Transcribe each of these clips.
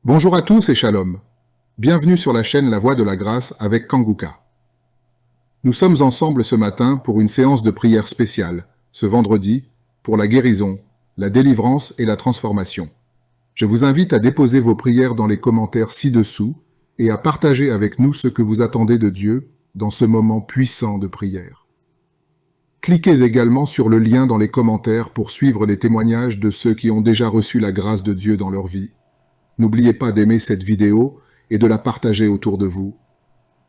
Bonjour à tous et shalom. Bienvenue sur la chaîne La Voix de la Grâce avec Kanguka. Nous sommes ensemble ce matin pour une séance de prière spéciale, ce vendredi, pour la guérison, la délivrance et la transformation. Je vous invite à déposer vos prières dans les commentaires ci-dessous et à partager avec nous ce que vous attendez de Dieu dans ce moment puissant de prière. Cliquez également sur le lien dans les commentaires pour suivre les témoignages de ceux qui ont déjà reçu la grâce de Dieu dans leur vie. N'oubliez pas d'aimer cette vidéo et de la partager autour de vous.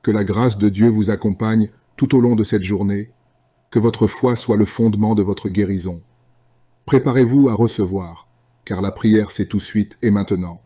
Que la grâce de Dieu vous accompagne tout au long de cette journée. Que votre foi soit le fondement de votre guérison. Préparez-vous à recevoir, car la prière c'est tout de suite et maintenant.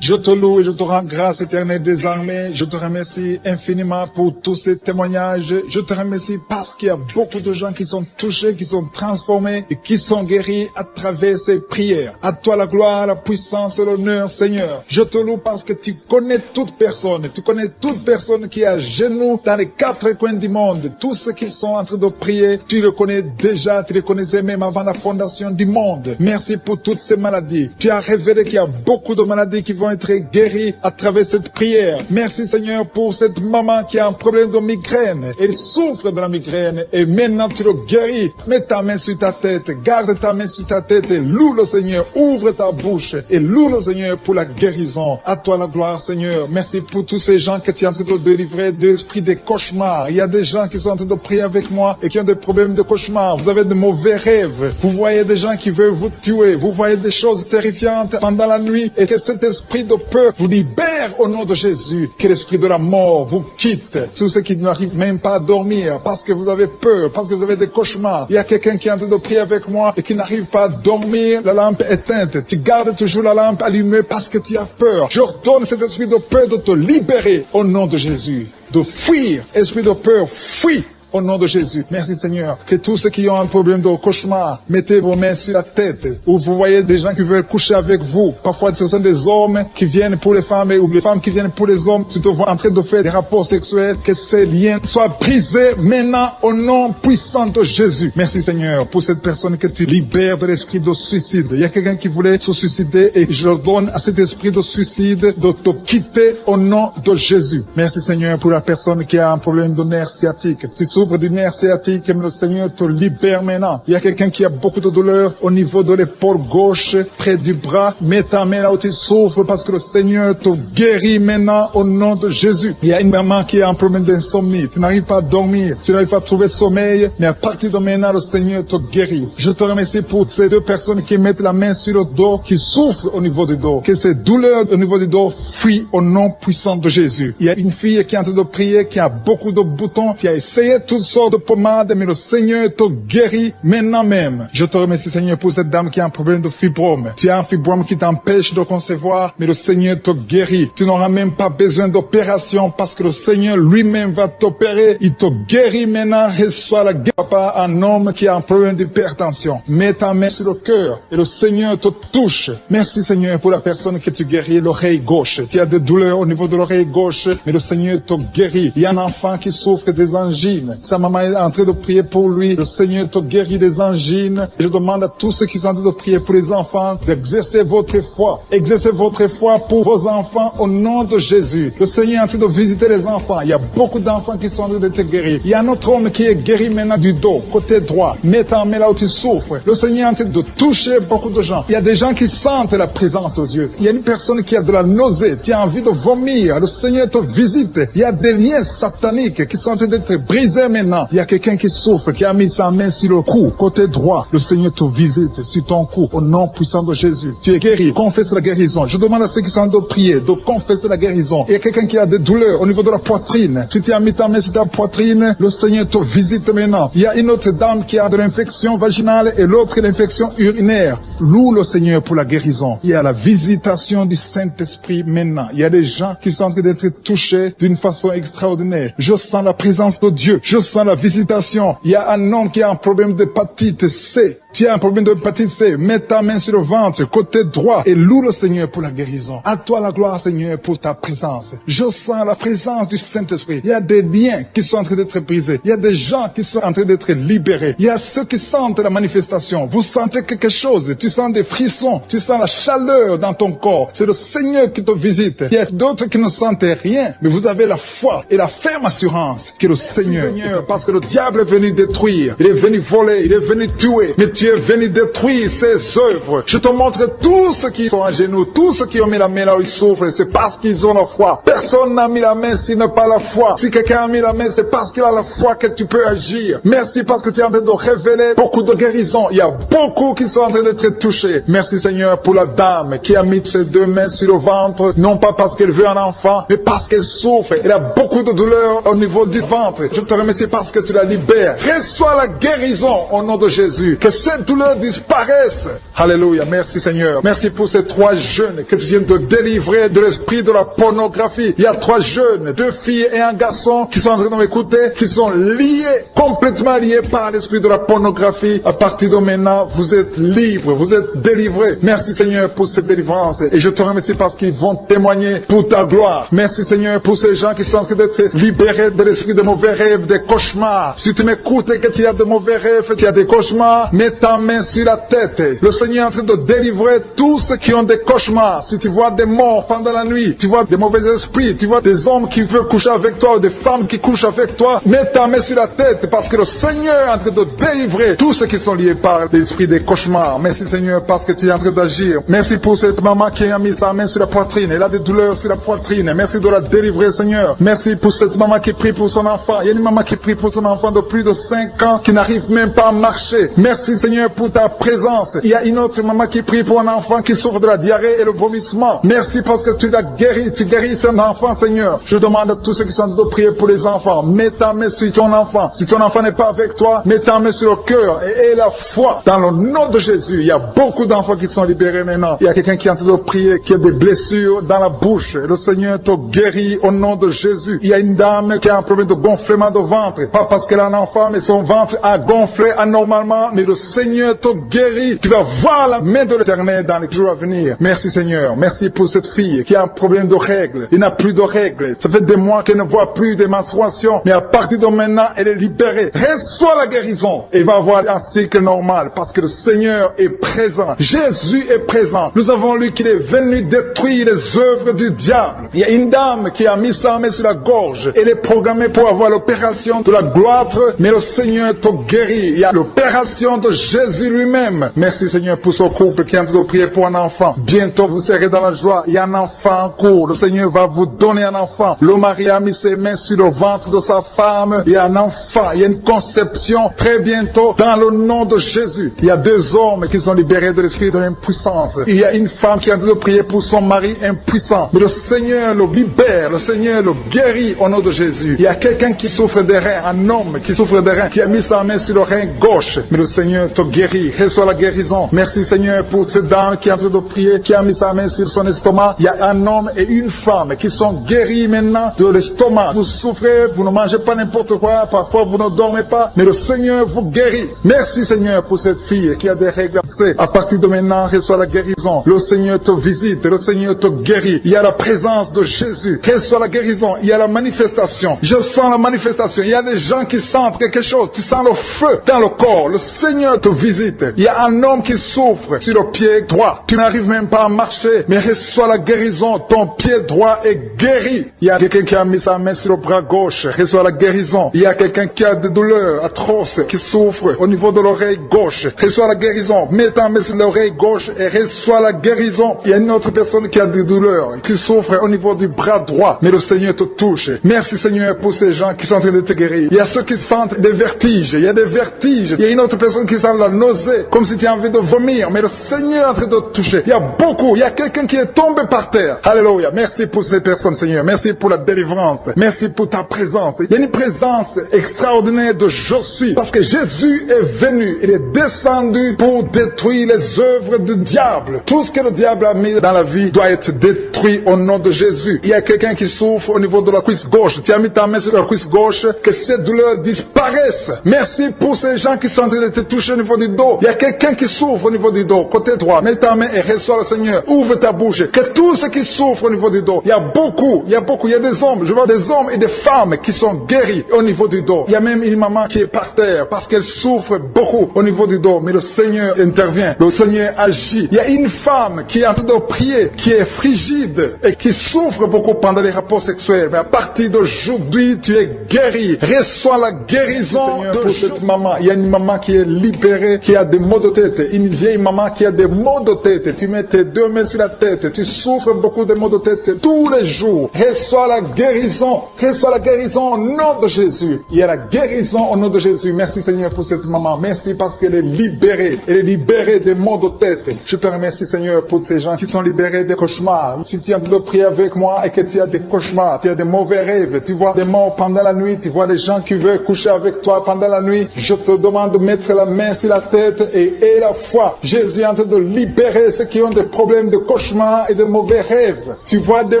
Je te loue et je te rends grâce éternelle des armées. Je te remercie infiniment pour tous ces témoignages. Je te remercie parce qu'il y a beaucoup de gens qui sont touchés, qui sont transformés et qui sont guéris à travers ces prières. À toi la gloire, la puissance et l'honneur, Seigneur. Je te loue parce que tu connais toute personne. Tu connais toute personne qui est à genoux dans les quatre coins du monde. Tous ceux qui sont en train de prier, tu le connais déjà. Tu les connaissais même avant la fondation du monde. Merci pour toutes ces maladies. Tu as révélé qu'il y a beaucoup de maladies qui vont être guéris à travers cette prière. Merci Seigneur pour cette maman qui a un problème de migraine. Elle souffre de la migraine et maintenant tu le guéris. Mets ta main sur ta tête, garde ta main sur ta tête et loue le Seigneur. Ouvre ta bouche et loue le Seigneur pour la guérison. À toi la gloire Seigneur. Merci pour tous ces gens que tu es en train de délivrer de l'esprit des cauchemars. Il y a des gens qui sont en train de prier avec moi et qui ont des problèmes de cauchemars. Vous avez de mauvais rêves. Vous voyez des gens qui veulent vous tuer. Vous voyez des choses terrifiantes pendant la nuit et que cet esprit de peur vous libère au nom de Jésus. Que l'esprit de la mort vous quitte. Tous ceux qui n'arrivent même pas à dormir parce que vous avez peur, parce que vous avez des cauchemars. Il y a quelqu'un qui est en train de prier avec moi et qui n'arrive pas à dormir, la lampe éteinte. Tu gardes toujours la lampe allumée parce que tu as peur. J'ordonne cet esprit de peur de te libérer au nom de Jésus. De fuir. Esprit de peur, fuis. Au nom de Jésus. Merci Seigneur. Que tous ceux qui ont un problème de cauchemar, mettez vos mains sur la tête. Ou vous voyez des gens qui veulent coucher avec vous. Parfois ce sont des hommes qui viennent pour les femmes ou les femmes qui viennent pour les hommes. Tu te vois en train de faire des rapports sexuels. Que ces liens soient brisés maintenant au nom puissant de Jésus. Merci Seigneur pour cette personne que tu libères de l'esprit de suicide. Il y a quelqu'un qui voulait se suicider et je donne à cet esprit de suicide de te quitter au nom de Jésus. Merci Seigneur pour la personne qui a un problème de nerf sciatique. Tu souffres du nerf sciatique, mais le Seigneur te libère maintenant. Il y a quelqu'un qui a beaucoup de douleur au niveau de l'épaule gauche, près du bras. Mets ta main là où tu souffres parce que le Seigneur te guérit maintenant au nom de Jésus. Il y a une maman qui a un problème d'insomnie. Tu n'arrives pas à dormir, tu n'arrives pas à trouver sommeil, mais à partir de maintenant, le Seigneur te guérit. Je te remercie pour ces deux personnes qui mettent la main sur le dos, qui souffrent au niveau du dos. Que ces douleurs au niveau du dos fuient au nom puissant de Jésus. Il y a une fille qui est en train de prier, qui a beaucoup de boutons, qui a essayé toutes sortes de pommades, mais le Seigneur te guérit maintenant même. Je te remercie Seigneur pour cette dame qui a un problème de fibrome. Tu as un fibrome qui t'empêche de concevoir, mais le Seigneur te guérit. Tu n'auras même pas besoin d'opération parce que le Seigneur lui-même va t'opérer. Il te guérit maintenant. Reçois la guérison. Papa, un homme qui a un problème d'hypertension. Mets ta main sur le cœur et le Seigneur te touche. Merci Seigneur pour la personne que tu guéris, l'oreille gauche. Tu as des douleurs au niveau de l'oreille gauche, mais le Seigneur te guérit. Il y a un enfant qui souffre des angines. Sa maman est en train de prier pour lui. Le Seigneur te guérit des angines. Je demande à tous ceux qui sont en train de prier pour les enfants d'exercer votre foi. Exercez votre foi pour vos enfants au nom de Jésus. Le Seigneur est en train de visiter les enfants. Il y a beaucoup d'enfants qui sont en train d'être guéris. Il y a un autre homme qui est guéri maintenant du dos, côté droit. Mets ta main là où tu souffres. Le Seigneur est en train de toucher beaucoup de gens. Il y a des gens qui sentent la présence de Dieu. Il y a une personne qui a de la nausée. Tu as envie de vomir. Le Seigneur te visite. Il y a des liens sataniques qui sont en train d'être brisés maintenant. Il y a quelqu'un qui souffre, qui a mis sa main sur le cou, côté droit. Le Seigneur te visite sur ton cou, au nom puissant de Jésus. Tu es guéri. Confesse la guérison. Je demande à ceux qui sont en train de prier de confesser la guérison. Il y a quelqu'un qui a des douleurs au niveau de la poitrine. Si tu as mis ta main sur ta poitrine, le Seigneur te visite maintenant. Il y a une autre dame qui a de l'infection vaginale et l'autre l'infection urinaire. Loue le Seigneur pour la guérison. Il y a la visitation du Saint-Esprit maintenant. Il y a des gens qui sont en train d'être touchés d'une façon extraordinaire. Je sens la présence de Dieu. Je sens la visitation. Il y a un homme qui a un problème d'hépatite C. Tu as un problème de hépatite C, mets ta main sur le ventre, côté droit, et loue le Seigneur pour la guérison. À toi la gloire, Seigneur, pour ta présence. Je sens la présence du Saint-Esprit. Il y a des liens qui sont en train d'être brisés. Il y a des gens qui sont en train d'être libérés. Il y a ceux qui sentent la manifestation. Vous sentez quelque chose. Tu sens des frissons. Tu sens la chaleur dans ton corps. C'est le Seigneur qui te visite. Il y a d'autres qui ne sentent rien, mais vous avez la foi et la ferme assurance que le Seigneur, parce que le diable est venu détruire. Il est venu voler. Il est venu tuer. Mais tu es venu détruire ses œuvres. Je te montre tous ceux qui sont à genoux, tous ceux qui ont mis la main là où ils souffrent, c'est parce qu'ils ont la foi. Personne n'a mis la main s'il n'a pas la foi. Si quelqu'un a mis la main, c'est parce qu'il a la foi que tu peux agir. Merci parce que tu es en train de révéler beaucoup de guérisons. Il y a beaucoup qui sont en train d'être touchés. Merci Seigneur pour la dame qui a mis ses deux mains sur le ventre, non pas parce qu'elle veut un enfant, mais parce qu'elle souffre. Elle a beaucoup de douleur au niveau du ventre. Je te remercie parce que tu la libères. Reçois la guérison au nom de Jésus. Que cette douleur disparaisse. Alléluia. Merci Seigneur. Merci pour ces 3 jeunes que tu viens de délivrer de l'esprit de la pornographie. Il y a 3 jeunes, 2 filles et un garçon qui sont en train de m'écouter, qui sont liés, complètement liés par l'esprit de la pornographie. À partir de maintenant, vous êtes libres, vous êtes délivrés. Merci Seigneur pour cette délivrance. Et je te remercie parce qu'ils vont témoigner pour ta gloire. Merci Seigneur pour ces gens qui sont en train d'être libérés de l'esprit de mauvais rêves, des cauchemars. Si tu m'écoutes et que tu as de mauvais rêves, tu as des cauchemars, mets ta main sur la tête. Le Seigneur est en train de délivrer tous ceux qui ont des cauchemars. Si tu vois des morts pendant la nuit, tu vois des mauvais esprits, tu vois des hommes qui veulent coucher avec toi ou des femmes qui couchent avec toi, mets ta main sur la tête parce que le Seigneur est en train de délivrer tous ceux qui sont liés par l'esprit des cauchemars. Merci Seigneur parce que tu es en train d'agir. Merci pour cette maman qui a mis sa main sur la poitrine. Elle a des douleurs sur la poitrine. Merci de la délivrer Seigneur. Merci pour cette maman qui prie pour son enfant. Il y a une maman qui prie pour son enfant de plus de 5 ans qui n'arrive même pas à marcher. Merci Seigneur pour ta présence. Il y a une autre maman qui prie pour un enfant qui souffre de la diarrhée et le vomissement. Merci parce que tu l'as guéri. Tu guéris cet enfant Seigneur. Je demande à tous ceux qui sont en train de prier pour les enfants. Mets ta main sur ton enfant. Si ton enfant n'est pas avec toi, mets ta main sur le cœur et la foi. Dans le nom de Jésus, il y a beaucoup d'enfants qui sont libérés maintenant. Il y a quelqu'un qui est en train de prier, qui a des blessures dans la bouche. Le Seigneur te guérit au nom de Jésus. Il y a une dame qui a un problème de gonflement de ventre. Pas parce qu'elle a un enfant, mais son ventre a gonflé anormalement. Mais le Seigneur te guérit. Tu vas voir la main de l'Éternel dans les jours à venir. Merci Seigneur. Merci pour cette fille qui a un problème de règles. Il n'a plus de règles. Ça fait des mois qu'elle ne voit plus des menstruations. Mais à partir de maintenant, elle est libérée. Reçois la guérison. Et va avoir un cycle normal parce que le Seigneur est présent. Jésus est présent. Nous avons lu qu'il est venu détruire les œuvres du diable. Il y a une dame qui a mis sa main sur la gorge. Elle est programmée pour avoir l'opération de la gloître, mais le Seigneur te guérit. Il y a l'opération de Jésus lui-même. Merci Seigneur pour ce couple qui est en train de prier pour un enfant. Bientôt vous serez dans la joie. Il y a un enfant en cours. Le Seigneur va vous donner un enfant. Le mari a mis ses mains sur le ventre de sa femme. Il y a un enfant. Il y a une conception très bientôt dans le nom de Jésus. Il y a 2 hommes qui sont libérés de l'esprit de l'impuissance. Il y a une femme qui est en train de prier pour son mari impuissant. Mais le Seigneur le libère. Le Seigneur le guérit au nom de Jésus. Il y a quelqu'un qui souffre des reins. Un homme qui souffre des reins. Qui a mis sa main sur le rein gauche. Mais le Seigneur te guérit. Reçois la guérison. Merci Seigneur pour cette dame qui est en train de prier. Qui a mis sa main sur son estomac. Il y a un homme et une femme qui sont guéris maintenant de l'estomac. Vous souffrez. Vous ne mangez pas n'importe quoi. Parfois vous ne dormez pas. Mais le Seigneur vous guérit. Merci Seigneur pour cette fille qui a des règles. À partir de maintenant, reçois la guérison. Le Seigneur te visite. Le Seigneur te guérit. Il y a la présence de Jésus. Reçois la guérison. Il y a la manifestation. Je sens la manifestation. Il y a des gens qui sentent quelque chose. Tu sens le feu dans le corps. Le Seigneur te visite. Il y a un homme qui souffre sur le pied droit. Tu n'arrives même pas à marcher. Mais reçois la guérison. Ton pied droit est guéri. Il y a quelqu'un qui a mis sa main sur le bras gauche. Reçois la guérison. Il y a quelqu'un qui a des douleurs atroces, qui souffre au niveau de l'oreille gauche. Reçois la guérison. Mets ta main sur l'oreille gauche et reçois la guérison. Il y a une autre personne qui a des douleurs, qui souffre au niveau du bras droit. Mais le Seigneur te touche. Merci Seigneur pour ces gens qui sont en train de te guérir. Il y a ceux qui sentent des vertiges. Il y a des vertiges. Il y a une autre personne qui sent la nausée, comme si tu as envie de vomir. vomir, mais le Seigneur est en train de toucher. Il y a beaucoup, il y a quelqu'un qui est tombé par terre. Alléluia. Merci pour ces personnes, Seigneur. Merci pour la délivrance. Merci pour ta présence. Il y a une présence extraordinaire de je suis. Parce que Jésus est venu. Il est descendu pour détruire les œuvres du diable. Tout ce que le diable a mis dans la vie doit être détruit au nom de Jésus. Il y a quelqu'un qui souffre au niveau de la cuisse gauche. Tu as mis ta main sur la cuisse gauche. Que cette douleur disparaisse. Merci pour ces gens qui sont en train de te toucher au niveau du dos. Il y a quelqu'un qui souffre au niveau du dos. Côté droit. Mets ta main et reçois le Seigneur. Ouvre ta bouche. Que tous ceux qui souffrent au niveau du dos. Il y a beaucoup. Il y a des hommes. Je vois des hommes et des femmes qui sont guéris au niveau du dos. Il y a même une maman qui est par terre parce qu'elle souffre beaucoup au niveau du dos. Mais le Seigneur intervient. Le Seigneur agit. Il y a une femme qui est en train de prier, qui est frigide et qui souffre beaucoup pendant les rapports sexuels. Mais à partir d'aujourd'hui, tu es guéri. Reçois la guérison Seigneur, pour cette maman. Il y a une maman qui est libérée, qui a des maux de tête. Une vieille maman qui a des maux de tête. Tu mets tes deux mains sur la tête. Tu souffres beaucoup de maux de tête tous les jours. Reçois la guérison. Reçois la guérison au nom de Jésus. Il y a la guérison au nom de Jésus. Merci Seigneur pour cette maman. Merci parce qu'elle est libérée. Elle est libérée des maux de tête. Je te remercie Seigneur pour ces gens qui sont libérés des cauchemars. Si tu es en train de prier avec moi et que tu as des cauchemars, tu as des mauvais rêves, tu vois des morts pendant la nuit, tu vois des gens qui veulent coucher avec toi pendant la nuit, je te demande de mettre la main sur la tête et la foi. Jésus est en train de libérer ceux qui ont des problèmes de cauchemars et de mauvais rêves. Tu vois des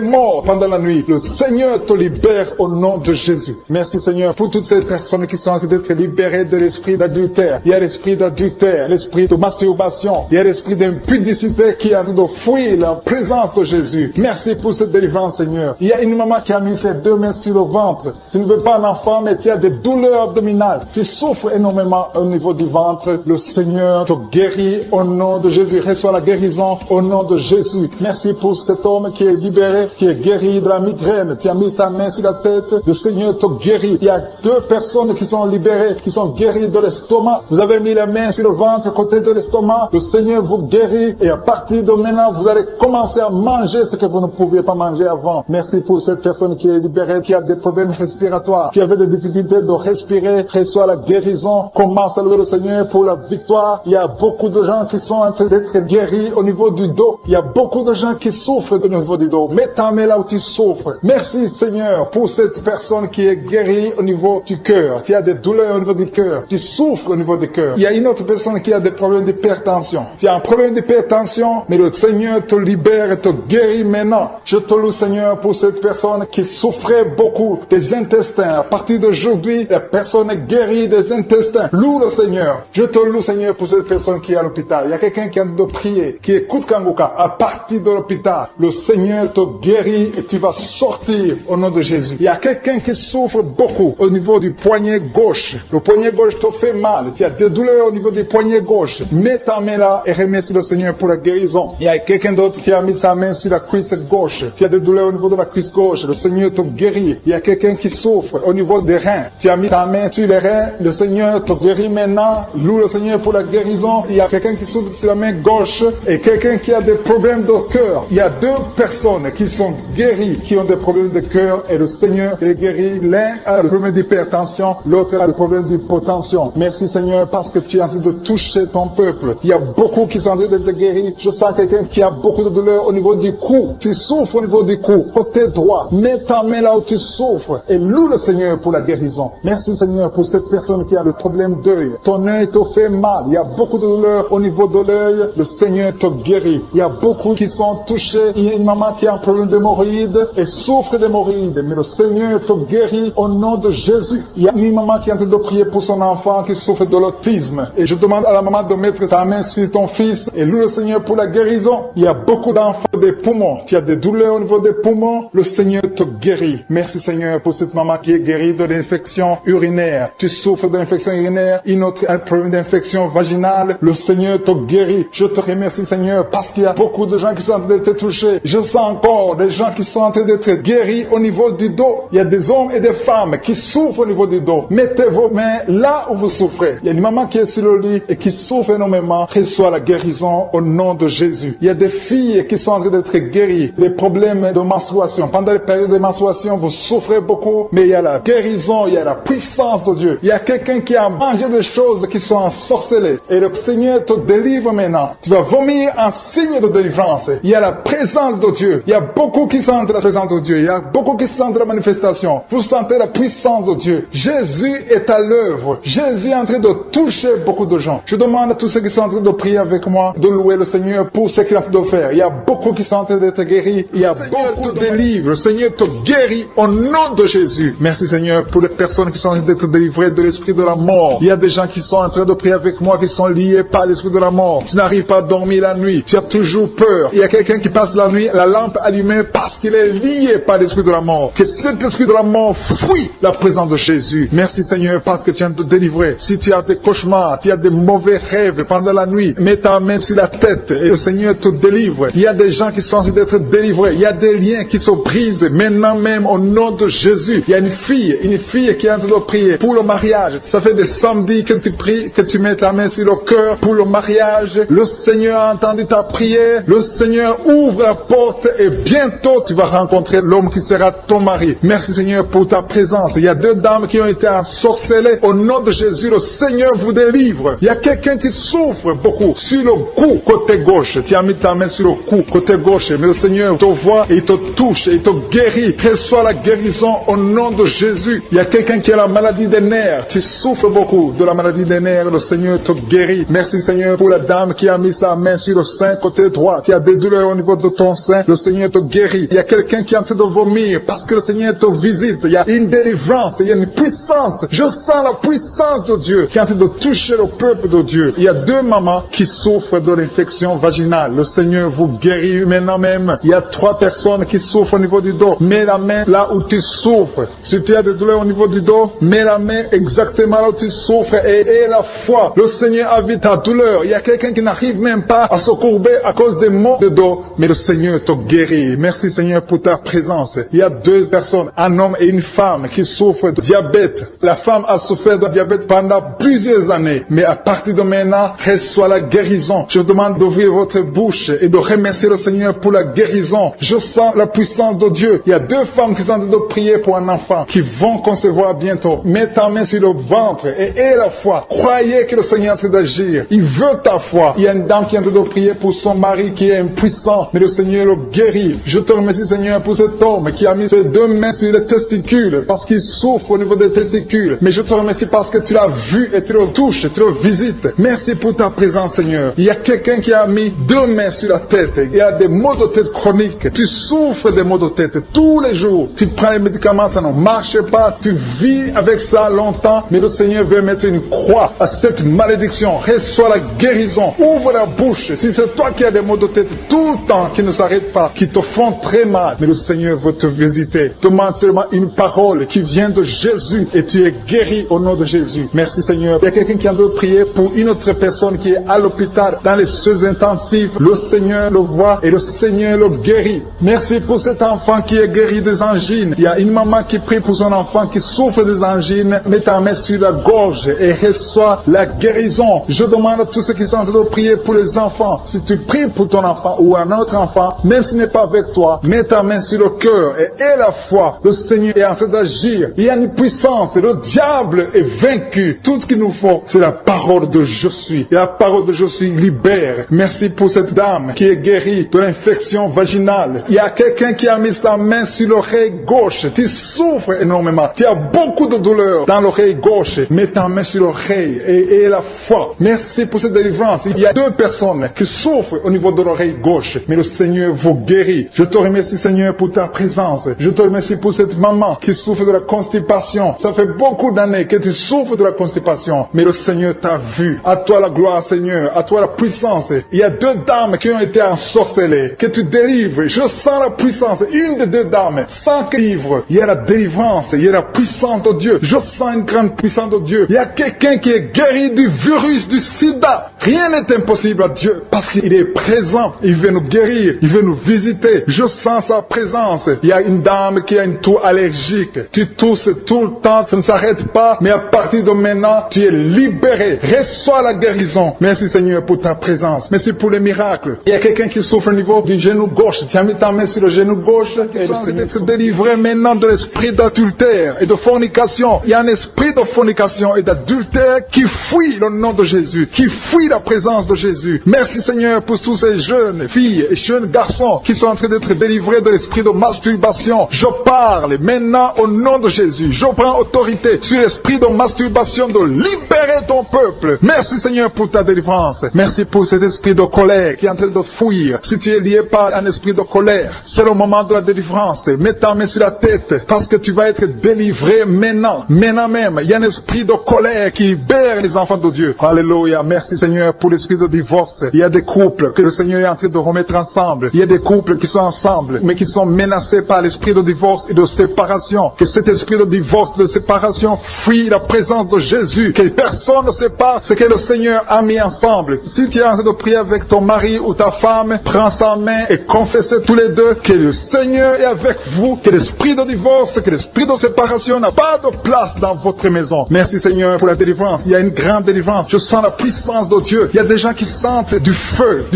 morts pendant la nuit. Le Seigneur te libère au nom de Jésus. Merci Seigneur pour toutes ces personnes qui sont en train d'être libérées de l'esprit d'adultère. Il y a l'esprit d'adultère, l'esprit de masturbation, il y a l'esprit d'impudicité qui est en train de fuir la présence de Jésus. Merci pour cette délivrance Seigneur. Il y a une maman qui a mis ses deux mains sur le ventre. Tu ne veux pas un enfant mais tu as des douleurs abdominales. Tu souffres énormément au niveau du ventre. Le Seigneur te guérit au nom de Jésus. Reçois la guérison au nom de Jésus. Merci pour cet homme qui est libéré, qui est guéri de la migraine. Tu as mis ta main sur la tête. Le Seigneur te guérit. Il y a deux personnes qui sont libérées, qui sont guéries de l'estomac. Vous avez mis la main sur le ventre, côté de l'estomac. Le Seigneur vous guérit et à partir de maintenant, vous allez commencer à manger ce que vous ne pouviez pas manger avant. Merci pour cette personne qui est libérée, qui a des problèmes respiratoires, qui avait des difficultés de respirer. Reçois la guérison. Commence à louer le Seigneur pour la victoire. Il y a beaucoup de gens qui sont en train d'être guéris au niveau du dos. Il y a beaucoup de gens qui souffrent au niveau du dos. Mets ta main là où tu souffres. Merci Seigneur pour cette personne qui est guérie au niveau du cœur. Tu as des douleurs au niveau du cœur. Tu souffres au niveau du cœur. Il y a une autre personne qui a des problèmes d'hypertension. Tu as un problème d'hypertension, mais le Seigneur te libère et te guérit maintenant. Je te loue Seigneur pour cette personne qui souffrait beaucoup des intestins. À partir d'aujourd'hui, la personne est guérie des intestins. Loue le Seigneur. Je te loue Seigneur pour cette personne qui est à l'hôpital. Il y a quelqu'un qui a de prier, qui écoute Kanguka. À partir de l'hôpital, le Seigneur te guérit et tu vas sortir au nom de Jésus. Il y a quelqu'un qui souffre beaucoup au niveau du poignet gauche. Le poignet gauche te fait mal. Tu as des douleurs au niveau du poignet gauche. Mets ta main là et remercie le Seigneur pour la guérison. Il y a quelqu'un d'autre qui a mis sa main sur la cuisse gauche. Tu as des douleurs au niveau de la cuisse gauche. Le Seigneur te guérit. Il y a quelqu'un qui souffre au niveau des reins. Tu as mis ta main sur les reins. Le Seigneur te guérit maintenant. Loue le Seigneur pour la guérison. Il y a quelqu'un qui souffre sur la main gauche et quelqu'un qui a des problèmes de cœur. Il y a deux personnes qui sont guéries, qui ont des problèmes de cœur et le Seigneur les guérit. L'un a le problème d'hypertension, l'autre a le problème d'hypotension. Merci Seigneur parce que tu es en train de toucher ton peuple. Il y a beaucoup qui sont en train d'être guéris. Je sens quelqu'un qui a beaucoup de douleur au niveau du cou. Tu souffres au niveau du cou, côté droit. Mets ta main là où tu souffres et loue le Seigneur pour la guérison. Merci Seigneur pour cette personne qui a le problème d'œil. Ton œil te fait mal. Il y a beaucoup de douleur au niveau de l'œil. Le Seigneur te guérit. Il y a beaucoup qui sont touchés. Il y a une maman qui a un problème d'hémorroïdes et souffre d'hémorroïdes. Mais le Seigneur te guérit au nom de Jésus. Il y a une maman qui est en train de prier pour son enfant qui souffre de l'autisme. Et je demande à la maman de mettre sa main sur ton fils et loue le Seigneur pour la guérison. Il y a beaucoup d'enfants des poumons. Tu as des douleurs au niveau des poumons. Le Seigneur te guérit. Merci Seigneur pour cette maman qui est guérie de l'infection urinaire. Tu souffres de l'infection urinaire. Une autre a un problème d'infection vaginale. Le Seigneur te guérit. Je te remercie Seigneur parce qu'il y a beaucoup de gens qui sont en train d'être touchés. Je sens encore des gens qui sont en train d'être guéris au niveau du dos. Il y a des hommes et des femmes qui souffrent au niveau du dos. Mettez vos mains là où vous souffrez. Il y a une maman qui est sur le lit et qui souffre énormément. Reçois la guérison au nom de Jésus. Il y a des filles qui sont en train d'être guéries des problèmes de menstruation. Pendant les périodes de menstruation, vous souffrez beaucoup, mais il y a la guérison, il y a la puissance de Dieu. Il y a quelqu'un qui a mangé des choses qui sont ensorcelées. Et le Seigneur te délivre maintenant. Tu vas vomir en signe de délivrance. Il y a la présence de Dieu. Il y a beaucoup qui sentent la présence de Dieu. Il y a beaucoup qui sentent la manifestation. Vous sentez la puissance de Dieu. Jésus est à l'œuvre. Jésus est en train de toucher beaucoup de gens. Je demande à tous ceux qui sont en train de prier avec moi de louer le Seigneur pour ce qu'il est en train de faire. Il y a beaucoup qui sont en train d'être guéris. Il y a beaucoup de délivres. Le Seigneur te guérit au nom de Jésus. Merci Seigneur pour les personnes qui sont en train d'être délivrées de l'esprit de la mort. Il y a des gens qui sont en train de prier avec moi, qui sont liés par l'esprit de la mort. Tu n'arrives pas à dormir la nuit. Tu as toujours peur. Il y a quelqu'un qui passe la nuit, la lampe allumée parce qu'il est lié par l'esprit de la mort. Que cet esprit de la mort fuit la présence de Jésus. Merci Seigneur parce que tu viens de te délivrer. Si tu as des cauchemars, tu as des mauvais rêves pendant la nuit, mets ta main sur la tête et le Seigneur te délivre. Il y a des gens qui sont en train d'être délivrés. Il y a des liens qui se brisent maintenant même au nom de Jésus. Il y a une fille qui est en train de prier pour le mariage. Ça fait des samedis que tu pries, que tu mets ta main sur le cœur pour le mariage. Le Seigneur a entendu ta prière. Le Seigneur ouvre la porte et bientôt tu vas rencontrer l'homme qui sera ton mari. Merci Seigneur pour ta présence. Il y a 2 dames qui ont été ensorcelées. Au nom de Jésus, le Seigneur vous délivre. Il y a quelqu'un qui souffre beaucoup sur le cou, côté gauche. Tu as mis ta main sur le cou, côté gauche. Mais le Seigneur te voit et il te touche et il te guérit. Reçois la guérison au nom de Jésus. Il y a quelqu'un qui a la maladie des nerfs. Tu souffres beaucoup de la maladie des nerfs. Le Seigneur te guérit. Merci Seigneur pour la dame qui a mis sa main sur le sein côté droit. Tu as des douleurs au niveau de ton sein. Le Seigneur te guérit. Il y a quelqu'un qui est en train de vomir parce que le Seigneur te visite. Il y a une délivrance. Il y a une puissance. Je sens la puissance de Dieu qui est en train de toucher le peuple de Dieu. Il y a 2 mamans qui souffrent de l'infection vaginale. Le Seigneur vous guérit maintenant même. Il y a 3 personnes qui souffrent au niveau du dos. Mets la main là où tu souffres. Si tu as des douleurs au niveau du dos, mets la main exactement là où tu souffres et aie la foi. Le Seigneur a vu ta douleur. Il y a quelqu'un qui n'arrive même pas à se courber à cause des maux de dos, mais le Seigneur te guérit. Merci Seigneur pour ta présence. Il y a 2 personnes, un homme et une femme qui souffrent de diabète. La femme a souffert de diabète pendant plusieurs années, mais à partir de maintenant, reçoit la guérison. Je vous demande d'ouvrir votre bouche et de remercier le Seigneur pour la guérison. Je sens la puissance de Dieu. Il y a 2 femmes qui sont en train de prier pour un enfant qui vont concevoir bientôt. Mets ta main sur le ventre et aie la foi. Croyez que le Seigneur est en train d'agir. Il veut ta foi. Il y a une dame qui est en train de prier pour son mari qui est impuissant, mais le Seigneur le guérit. Je te remercie Seigneur pour cet homme qui a mis ses 2 mains sur les testicules parce qu'il souffre au niveau des testicules. Mais je te remercie parce que tu l'as vu et tu le touches, tu le visites. Merci pour ta présence Seigneur. Il y a quelqu'un qui a mis 2 mains sur la tête. Il y a des maux de tête chroniques. Tu souffres des maux de tête tous les jours. Tu prends les médicaments, ça ne marche pas. Tu vis avec ça longtemps, mais le Seigneur veut mettre une croix à cette malédiction. Reçois la guérison. Ouvre la bouche. Si c'est toi qui as des maux de tête tout le temps, qui ne s'arrêtent pas, qui te font très mal, mais le Seigneur veut te visiter. Demande seulement une parole qui vient de Jésus et tu es guéri au nom de Jésus. Merci Seigneur. Il y a quelqu'un qui a de prier pour une autre personne qui est à l'hôpital dans les soins intensifs. Le Seigneur le voit et le Seigneur le guérit. Merci pour cet enfant qui est guéri des angines. Il y a une maman qui prie pour son enfant qui souffre des angines. Mets ta main sur la gorge et reçois la guérison. Je demande à tous ceux qui sont en train de prier pour les enfants. Si tu pries pour ton enfant ou un autre enfant, même s'il n'est pas avec toi, mets ta main sur le cœur et aie la foi. Le Seigneur est en train d'agir. Il y a une puissance. Le diable est vaincu. Tout ce qu'il nous faut, c'est la parole de je suis. Et la parole de je suis libère. Merci pour cette dame qui est guérie de l'infection vaginale. Il y a quelqu'un qui a mis sa main sur l'oreille gauche. Tu souffres énormément. Tu as beaucoup de douleur dans l'oreille gauche. Mets ta main sur l'oreille et aie la foi. Merci pour cette délivrance. Il y a 2 personnes qui souffrent au niveau de l'oreille gauche, mais le Seigneur vous guérit. Je te remercie Seigneur pour ta présence. Je te remercie pour cette maman qui souffre de la constipation. Ça fait beaucoup d'années que tu souffres de la constipation, mais le Seigneur t'a vu. À toi la gloire Seigneur, à toi la puissance. Il y a 2 dames qui ont été ensorcelées, que tu délivres. Je sens la puissance. Une des 2 dames, sans livre, il y a la délivrance, il y a la puissance de Dieu. Je sens une grande puissance de Dieu. Il y a quelqu'un qui est guéri du virus du sida. Rien n'est impossible à Dieu parce qu'il est présent. Il veut nous guérir, il veut nous visiter. Je sens sa présence. Il y a une dame qui a une toux allergique. Tu tousses tout le temps, ça ne s'arrête pas, mais à partir de maintenant, tu es libéré. Reçois la guérison. Merci Seigneur pour ta présence. Merci pour les miracles. Il y a quelqu'un qui souffre au niveau du genou gauche. Tu as mis ta main sur le genou gauche et le Seigneur est délivré maintenant de l'esprit d'adultère et de fornication. Il y a un esprit de fornication et d'adultère qui fuit le nom de Jésus, qui fuient la présence de Jésus. Merci Seigneur pour tous ces jeunes filles et jeunes garçons qui sont en train d'être délivrés de l'esprit de masturbation. Je parle maintenant au nom de Jésus. Je prends autorité sur l'esprit de masturbation de libérer ton peuple. Merci Seigneur pour ta délivrance. Merci pour cet esprit de colère qui est en train de fuir. Si tu es lié par un esprit de colère, c'est le moment de la délivrance. Mets ta main sur la tête parce que tu vas être délivré maintenant. Maintenant même, il y a un esprit de colère qui libère les enfants de Dieu. Alléluia. Merci Seigneur pour l'esprit de divorce. Il y a des couples que le Seigneur est en train de remettre ensemble. Il y a des couples qui sont ensemble mais qui sont menacés par l'esprit de divorce et de séparation. Que cet esprit de divorce, de séparation fuit la présence de Jésus. Que personne ne sépare ce que le Seigneur a mis ensemble. Si tu es en train de prier avec ton mari ou ta femme, prends sa main et confessez tous les deux que le Seigneur est avec vous, que l'esprit de divorce, que l'esprit de séparation n'a pas de place dans votre maison. Merci Seigneur pour la délivrance. Il y a une grande délivrance. Je sens la puissance de Dieu. Il y a des gens qui sentent du feu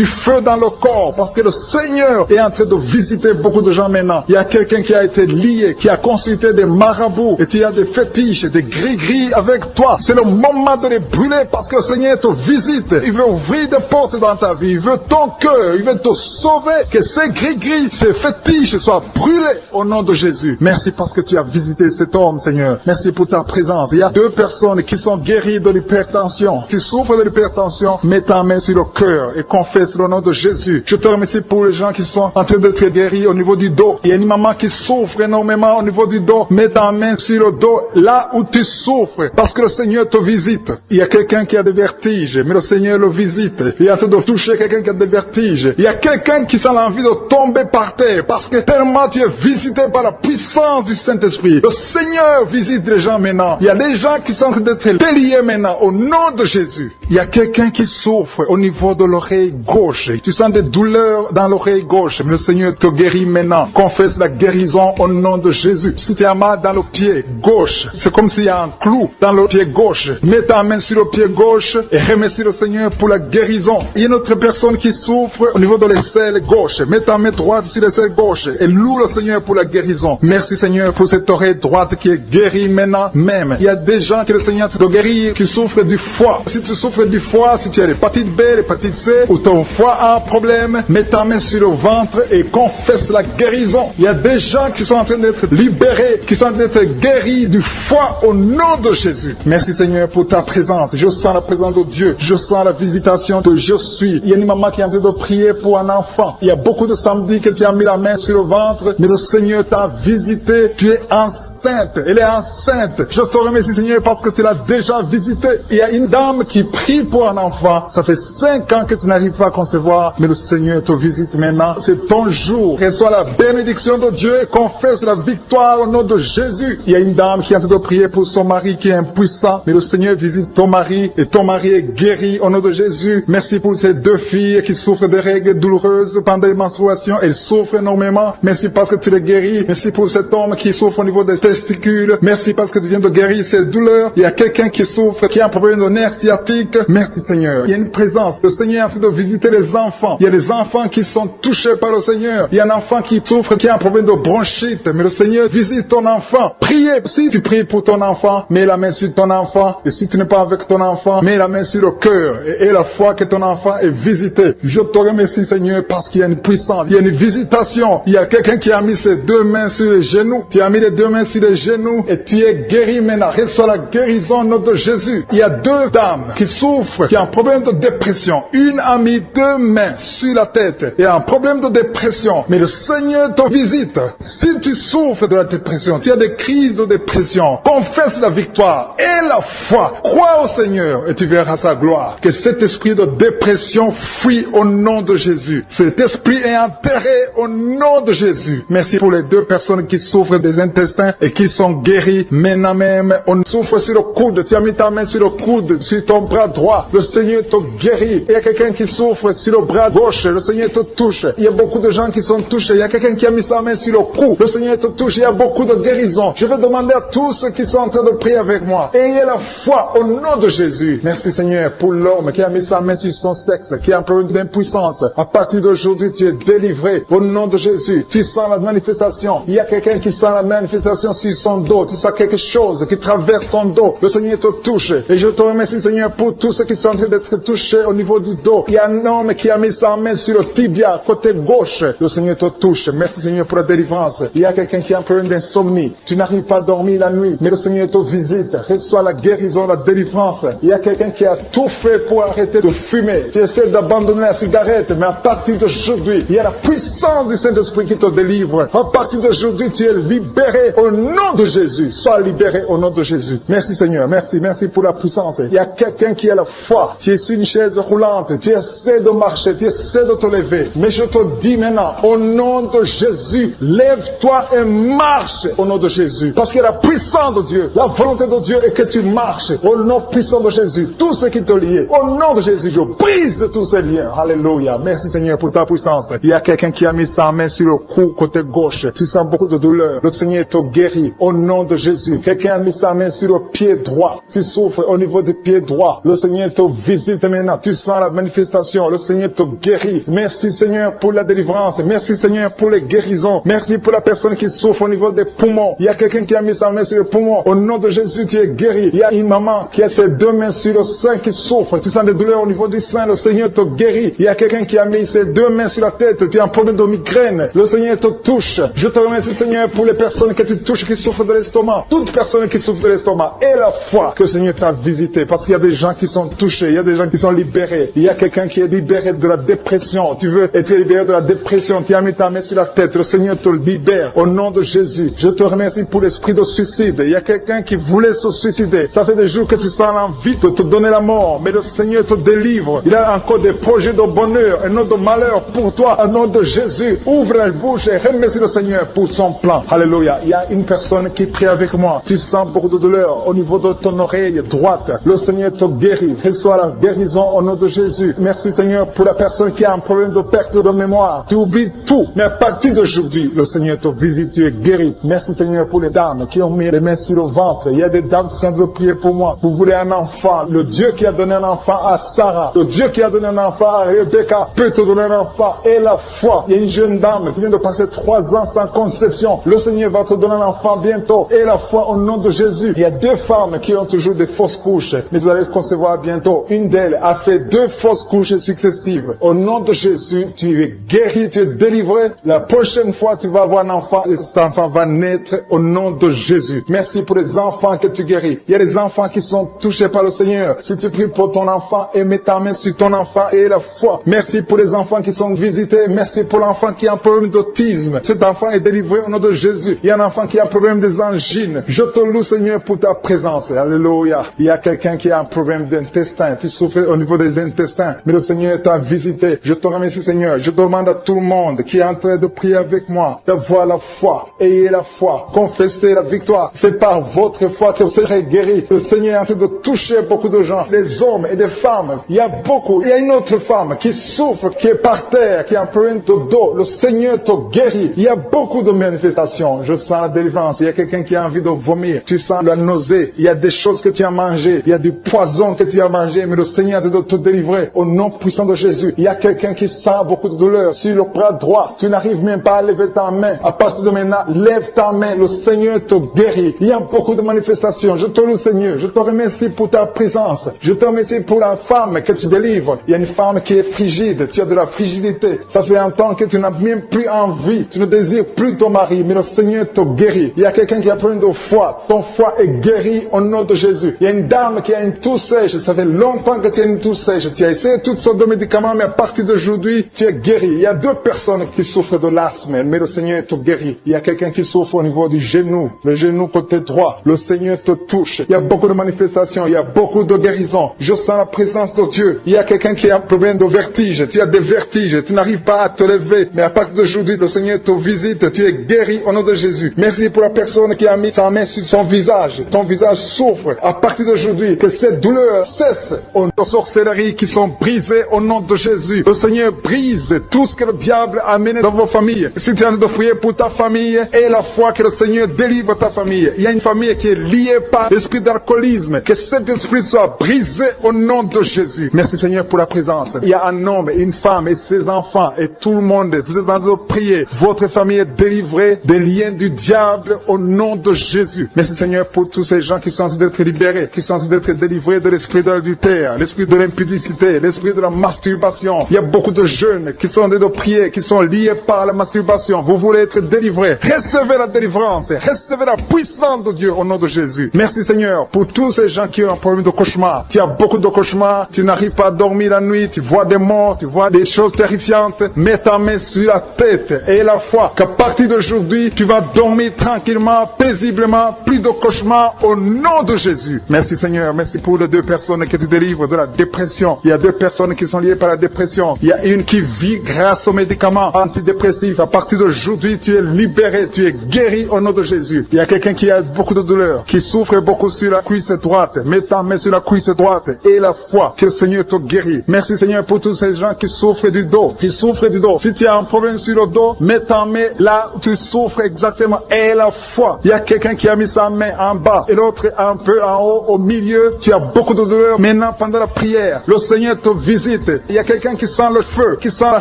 dans le corps parce que le Seigneur est en train de visiter beaucoup de gens maintenant. Il y a quelqu'un qui a été lié, qui a consulté des marabouts et tu as des fétiches, des gris-gris avec toi. C'est le moment de les brûler parce que le Seigneur te visite. Il veut ouvrir des portes dans ta vie. Il veut ton cœur. Il veut te sauver. Que ces gris-gris, ces fétiches soient brûlés au nom de Jésus. Merci parce que tu as visité cet homme, Seigneur. Merci pour ta présence. Il y a 2 personnes qui sont guéries de l'hypertension. Tu souffres de l'hypertension, mets ta main sur le cœur et confesse le nom de Jésus. Je te remercie pour les gens qui sont en train d'être guéris au niveau du dos. Il y a une maman qui souffre énormément au niveau du dos. Mets ta main sur le dos, là où tu souffres, parce que le Seigneur te visite. Il y a quelqu'un qui a des vertiges, mais le Seigneur le visite. Il est en train de toucher quelqu'un qui a des vertiges. Il y a quelqu'un qui sent l'envie de tomber par terre, parce que tellement tu es visité par la puissance du Saint-Esprit. Le Seigneur visite les gens maintenant. Il y a des gens qui sont en train d'être déliés maintenant, au nom de Jésus. Il y a quelqu'un qui souffre au niveau de l'oreille gauche. Tu sens des douleurs dans l'oreille gauche, mais le Seigneur te guérit maintenant. Confesse la guérison au nom de Jésus. Si tu as mal dans le pied gauche, c'est comme s'il y a un clou dans le pied gauche. Mets ta main sur le pied gauche et remercie le Seigneur pour la guérison. Il y a une autre personne qui souffre au niveau de l'aisselle gauche. Mets ta main droite sur l'aisselle gauche et loue le Seigneur pour la guérison. Merci Seigneur pour cette oreille droite qui est guérie maintenant même. Il y a des gens que le Seigneur te guérit qui souffrent du foie. Si tu souffres du foie, si tu as l'hépatite B, l'hépatite C, ou ton foie a un problème, mets ta main sur le ventre et confesse la guérison. Il y a des gens qui sont en train d'être libérés, qui sont en train d'être guéris du foie au nom de Jésus. Merci Seigneur pour ta présence. Je sens la présence de Dieu. Je sens la visitation de je suis. Il y a une maman qui est en train de prier pour un enfant. Il y a beaucoup de samedis que tu as mis la main sur le ventre, mais le Seigneur t'a visité. Tu es enceinte. Elle est enceinte. Je te remercie Seigneur parce que tu l'as déjà visité. Il y a une dame qui prie pour un enfant. Ça fait 5 ans que tu n'arrives pas à concevoir, mais le Seigneur te visite maintenant. C'est ton jour. Reçois la bénédiction de Dieu et confesse la victoire au nom de Jésus. Il y a une dame qui est en train de prier pour son mari qui est impuissant, mais le Seigneur visite ton mari et ton mari est guéri au nom de Jésus. Merci pour ces 2 filles qui souffrent de règles douloureuses pendant les menstruations. Elles souffrent énormément. Merci parce que tu les guéris. Merci pour cet homme qui souffre au niveau des testicules. Merci parce que tu viens de guérir ces douleurs. Il y a quelqu'un qui souffre, qui a un problème de nerf sciatique. Merci Seigneur. Il y a une présence. Le Seigneur est en train de visiter les enfants. Il y a des enfants qui sont touchés par le Seigneur. Il y a un enfant qui souffre, qui a un problème de bronchite. Mais le Seigneur visite ton enfant. Priez. Si tu pries pour ton enfant, mets la main sur ton enfant. Et si tu n'es pas avec ton enfant, mets la main sur le cœur. Et la foi que ton enfant est visité. Je te remercie Seigneur parce qu'il y a une puissance. Il y a une visitation. Il y a quelqu'un qui a mis ses 2 mains sur les genoux. Tu as mis les 2 mains sur les genoux et tu es guéri maintenant. Reçois la guérison au nom de Jésus. Il y a 2 dames qui souffrent, qui ont un problème de dépression. Une a mis 2 mains sur la tête et a un problème de dépression. Mais le Seigneur te visite. Si tu souffres de la dépression, tu as des crises de dépression, confesse la victoire et la foi. Crois au Seigneur et tu verras sa gloire. Que cet esprit de dépression fuit au nom de Jésus. Cet esprit est enterré au nom de Jésus. Merci pour les 2 personnes qui souffrent des intestins et qui sont guéries maintenant même. On souffre sur le coude. Tu as mis ta main sur le coude, sur ton bras droit. Le Seigneur te guérit. Il y a quelqu'un qui souffre sur le bras gauche. Le Seigneur te touche. Il y a beaucoup de gens qui sont touchés. Il y a quelqu'un qui a mis sa main sur le cou. Le Seigneur te touche. Il y a beaucoup de guérisons. Je vais demander à tous ceux qui sont en train de prier avec moi. Ayez la foi au nom de Jésus. Merci Seigneur pour l'homme qui a mis sa main sur son sexe, qui a un problème d'impuissance. À partir d'aujourd'hui, tu es délivré au nom de Jésus. Tu sens la manifestation. Il y a quelqu'un qui sent la manifestation sur son dos. Tu sens quelque chose qui traverse ton dos. Le Seigneur te touche. Et je te remercie Seigneur pour tous ceux qui qui sont en train d'être touchés au niveau du dos. Il y a un homme qui a mis sa main sur le tibia, côté gauche. Le Seigneur te touche. Merci Seigneur pour la délivrance. Il y a quelqu'un qui a un problème d'insomnie. Tu n'arrives pas à dormir la nuit, mais le Seigneur te visite. Reçois la guérison, la délivrance. Il y a quelqu'un qui a tout fait pour arrêter de fumer. Tu essaies d'abandonner la cigarette, mais à partir d'aujourd'hui, il y a la puissance du Saint-Esprit qui te délivre. À partir d'aujourd'hui, tu es libéré au nom de Jésus. Sois libéré au nom de Jésus. Merci Seigneur. Merci pour la puissance. Il y a quelqu'un qui a la foi. Tu es sur une chaise roulante. Tu essaies de marcher. Tu essaies de te lever. Mais je te dis maintenant, au nom de Jésus, lève-toi et marche au nom de Jésus. Parce que la puissance de Dieu, la volonté de Dieu est que tu marches au nom puissant de Jésus. Tout ce qui te lie, au nom de Jésus, je brise tous ces liens. Alléluia. Merci Seigneur pour ta puissance. Il y a quelqu'un qui a mis sa main sur le cou côté gauche. Tu sens beaucoup de douleur. Le Seigneur te guérit au nom de Jésus. Quelqu'un a mis sa main sur le pied droit. Tu souffres au niveau du pied droit. Le Seigneur te visite maintenant. Tu sens la manifestation. Le Seigneur te guérit. Merci Seigneur pour la délivrance. Merci Seigneur pour les guérisons. Merci pour la personne qui souffre au niveau des poumons. Il y a quelqu'un qui a mis sa main sur le poumon. Au nom de Jésus, tu es guéri. Il y a une maman qui a ses deux mains sur le sein qui souffre. Tu sens des douleurs au niveau du sein. Le Seigneur te guérit. Il y a quelqu'un qui a mis ses deux mains sur la tête. Tu as un problème de migraine. Le Seigneur te touche. Je te remercie Seigneur pour les personnes que tu touches qui souffrent de l'estomac. Toute personne qui souffre de l'estomac. Et la foi que le Seigneur t'a visité. Parce qu'il y a des gens qui sont touchés. Il y a des gens qui sont libérés. Il y a quelqu'un qui est libéré de la dépression. Tu veux être libéré de la dépression. Tu as mis ta main sur la tête. Le Seigneur te libère. Au nom de Jésus. Je te remercie pour l'esprit de suicide. Il y a quelqu'un qui voulait se suicider. Ça fait des jours que tu sens l'envie de te donner la mort. Mais le Seigneur te délivre. Il a encore des projets de bonheur et non de malheur pour toi. Au nom de Jésus. Ouvre la bouche et remercie le Seigneur pour son plan. Alléluia. Il y a une personne qui prie avec moi. Tu sens beaucoup de douleur au niveau de ton oreille droite. Le Seigneur te guérit. Reçois la guérison au nom de Jésus. Merci Seigneur pour la personne qui a un problème de perte de mémoire. Tu oublies tout. Mais à partir d'aujourd'hui, le Seigneur te visite. Tu es guéri. Merci Seigneur pour les dames qui ont mis les mains sur le ventre. Il y a des dames qui sont en train de prier pour moi. Vous voulez un enfant. Le Dieu qui a donné un enfant à Sarah. Le Dieu qui a donné un enfant à Rebecca peut te donner un enfant. Et la foi. Il y a une jeune dame qui vient de passer 3 ans sans conception. Le Seigneur va te donner un enfant bientôt. Et la foi au nom de Jésus. Il y a 2 femmes qui ont toujours des fausses couches. Mais vous allez concevoir bientôt. Une d'elles a fait 2 fausses couches successives. Au nom de Jésus, tu es guéri, tu es délivré. La prochaine fois, tu vas avoir un enfant. Et cet enfant va naître au nom de Jésus. Merci pour les enfants que tu guéris. Il y a des enfants qui sont touchés par le Seigneur. Si tu pries pour ton enfant et mets ta main sur ton enfant et la foi. Merci pour les enfants qui sont visités. Merci pour l'enfant qui a un problème d'autisme. Cet enfant est délivré au nom de Jésus. Il y a un enfant qui a un problème des angines. Je te loue Seigneur pour ta présence. Alléluia. Il y a quelqu'un qui a un problème d'intestin. Tu souffres au niveau des intestins. Mais le Seigneur t'a visité. Je te remercie Seigneur. Je demande à tout le monde qui est en train de prier avec moi d'avoir la foi. Ayez la foi. Confessez la victoire. C'est par votre foi que vous serez guéris. Le Seigneur est en train de toucher beaucoup de gens. Les hommes et des femmes. Il y a beaucoup. Il y a une autre femme qui souffre, qui est par terre, qui a un problème de dos. Le Seigneur te guérit. Il y a beaucoup de manifestations. Je sens la délivrance. Il y a quelqu'un qui a envie de vomir. Tu sens la nausée. Il y a des choses que tu as mangées. Il y a du poison que tu as mangé. Mais le Seigneur est en train de te délivrer. Au nom puissant de Jésus. Il y a quelqu'un qui sent beaucoup de douleur sur le bras droit. Tu n'arrives même pas à lever ta main. À partir de maintenant, lève ta main. Le Seigneur te guérit. Il y a beaucoup de manifestations. Je te loue Seigneur. Je te remercie pour ta présence. Je te remercie pour la femme que tu délivres. Il y a une femme qui est frigide. Tu as de la frigidité. Ça fait un temps que tu n'as même plus envie. Tu ne désires plus ton mari. Mais le Seigneur te guérit. Il y a quelqu'un qui a plein de foi. Ton foie est guéri au nom de Jésus. Il y a une dame qui a une toux sèche. Ça fait longtemps que tu as une toux sèche. Tu as essayé toutes sortes de médicaments, mais à partir d'aujourd'hui, tu es guéri. Il y a 2 personnes qui souffrent de l'asthme, mais le Seigneur te guérit. Il y a quelqu'un qui souffre au niveau du genou, le genou côté droit. Le Seigneur te touche. Il y a beaucoup de manifestations. Il y a beaucoup de guérisons. Je sens la présence de Dieu. Il y a quelqu'un qui a un problème de vertige. Tu as des vertiges. Tu n'arrives pas à te lever. Mais à partir d'aujourd'hui, le Seigneur te visite. Tu es guéri au nom de Jésus. Merci pour la personne qui a mis sa main sur son visage. Ton visage souffre. À partir d'aujourd'hui, que cette douleur cesse. Aux sorcelleries qui sont brisées au nom de Jésus. Le Seigneur brise tout ce que le diable a amené dans vos familles. Si tu es en train de prier pour ta famille, et la foi que le Seigneur délivre ta famille. Il y a une famille qui est liée par l'esprit d'alcoolisme. Que cet esprit soit brisé au nom de Jésus. Merci Seigneur pour la présence. Il y a un homme, une femme et ses enfants et tout le monde. Vous êtes en train de prier. Votre famille est délivrée des liens du diable au nom de Jésus. Merci Seigneur pour tous ces gens qui sont en train d'être libérés, qui sont en train d'être délivrés de l'esprit de de l'adultère, l'esprit de l'impudicité, l'esprit de la masturbation. Il y a beaucoup de jeunes qui sont en train de prier, qui sont liés par la masturbation. Vous voulez être délivrés. Recevez la délivrance, recevez la puissance de Dieu au nom de Jésus. Merci Seigneur pour tous ces gens qui ont un problème de cauchemar. Tu as beaucoup de cauchemars, tu n'arrives pas à dormir la nuit, tu vois des morts, tu vois des choses terrifiantes. Mets ta main sur la tête et la foi qu'à partir d'aujourd'hui, tu vas dormir tranquillement, paisiblement, plus de cauchemars au nom de Jésus. Merci Seigneur, merci pour les 2 personnes que tu délivres de la dépression. Il y a 2 personnes qui sont liées par la dépression. Il y a une qui vit grâce aux médicaments antidépressifs. À partir d'aujourd'hui, tu es libéré, tu es guéri au nom de Jésus. Il y a quelqu'un qui a beaucoup de douleur, qui souffre beaucoup sur la cuisse droite. Mets ta main sur la cuisse droite et la foi que le Seigneur te guérit. Merci Seigneur pour tous ces gens qui souffrent du dos. Tu souffres du dos. Si tu as un problème sur le dos, mets ta main là où tu souffres exactement et la foi. Il y a quelqu'un qui a mis sa main en bas et l'autre un peu en haut, au milieu. Tu as beaucoup de douleur. Maintenant, pendant la prière, le Seigneur te visite. Il y a quelqu'un qui sent le feu, qui sent la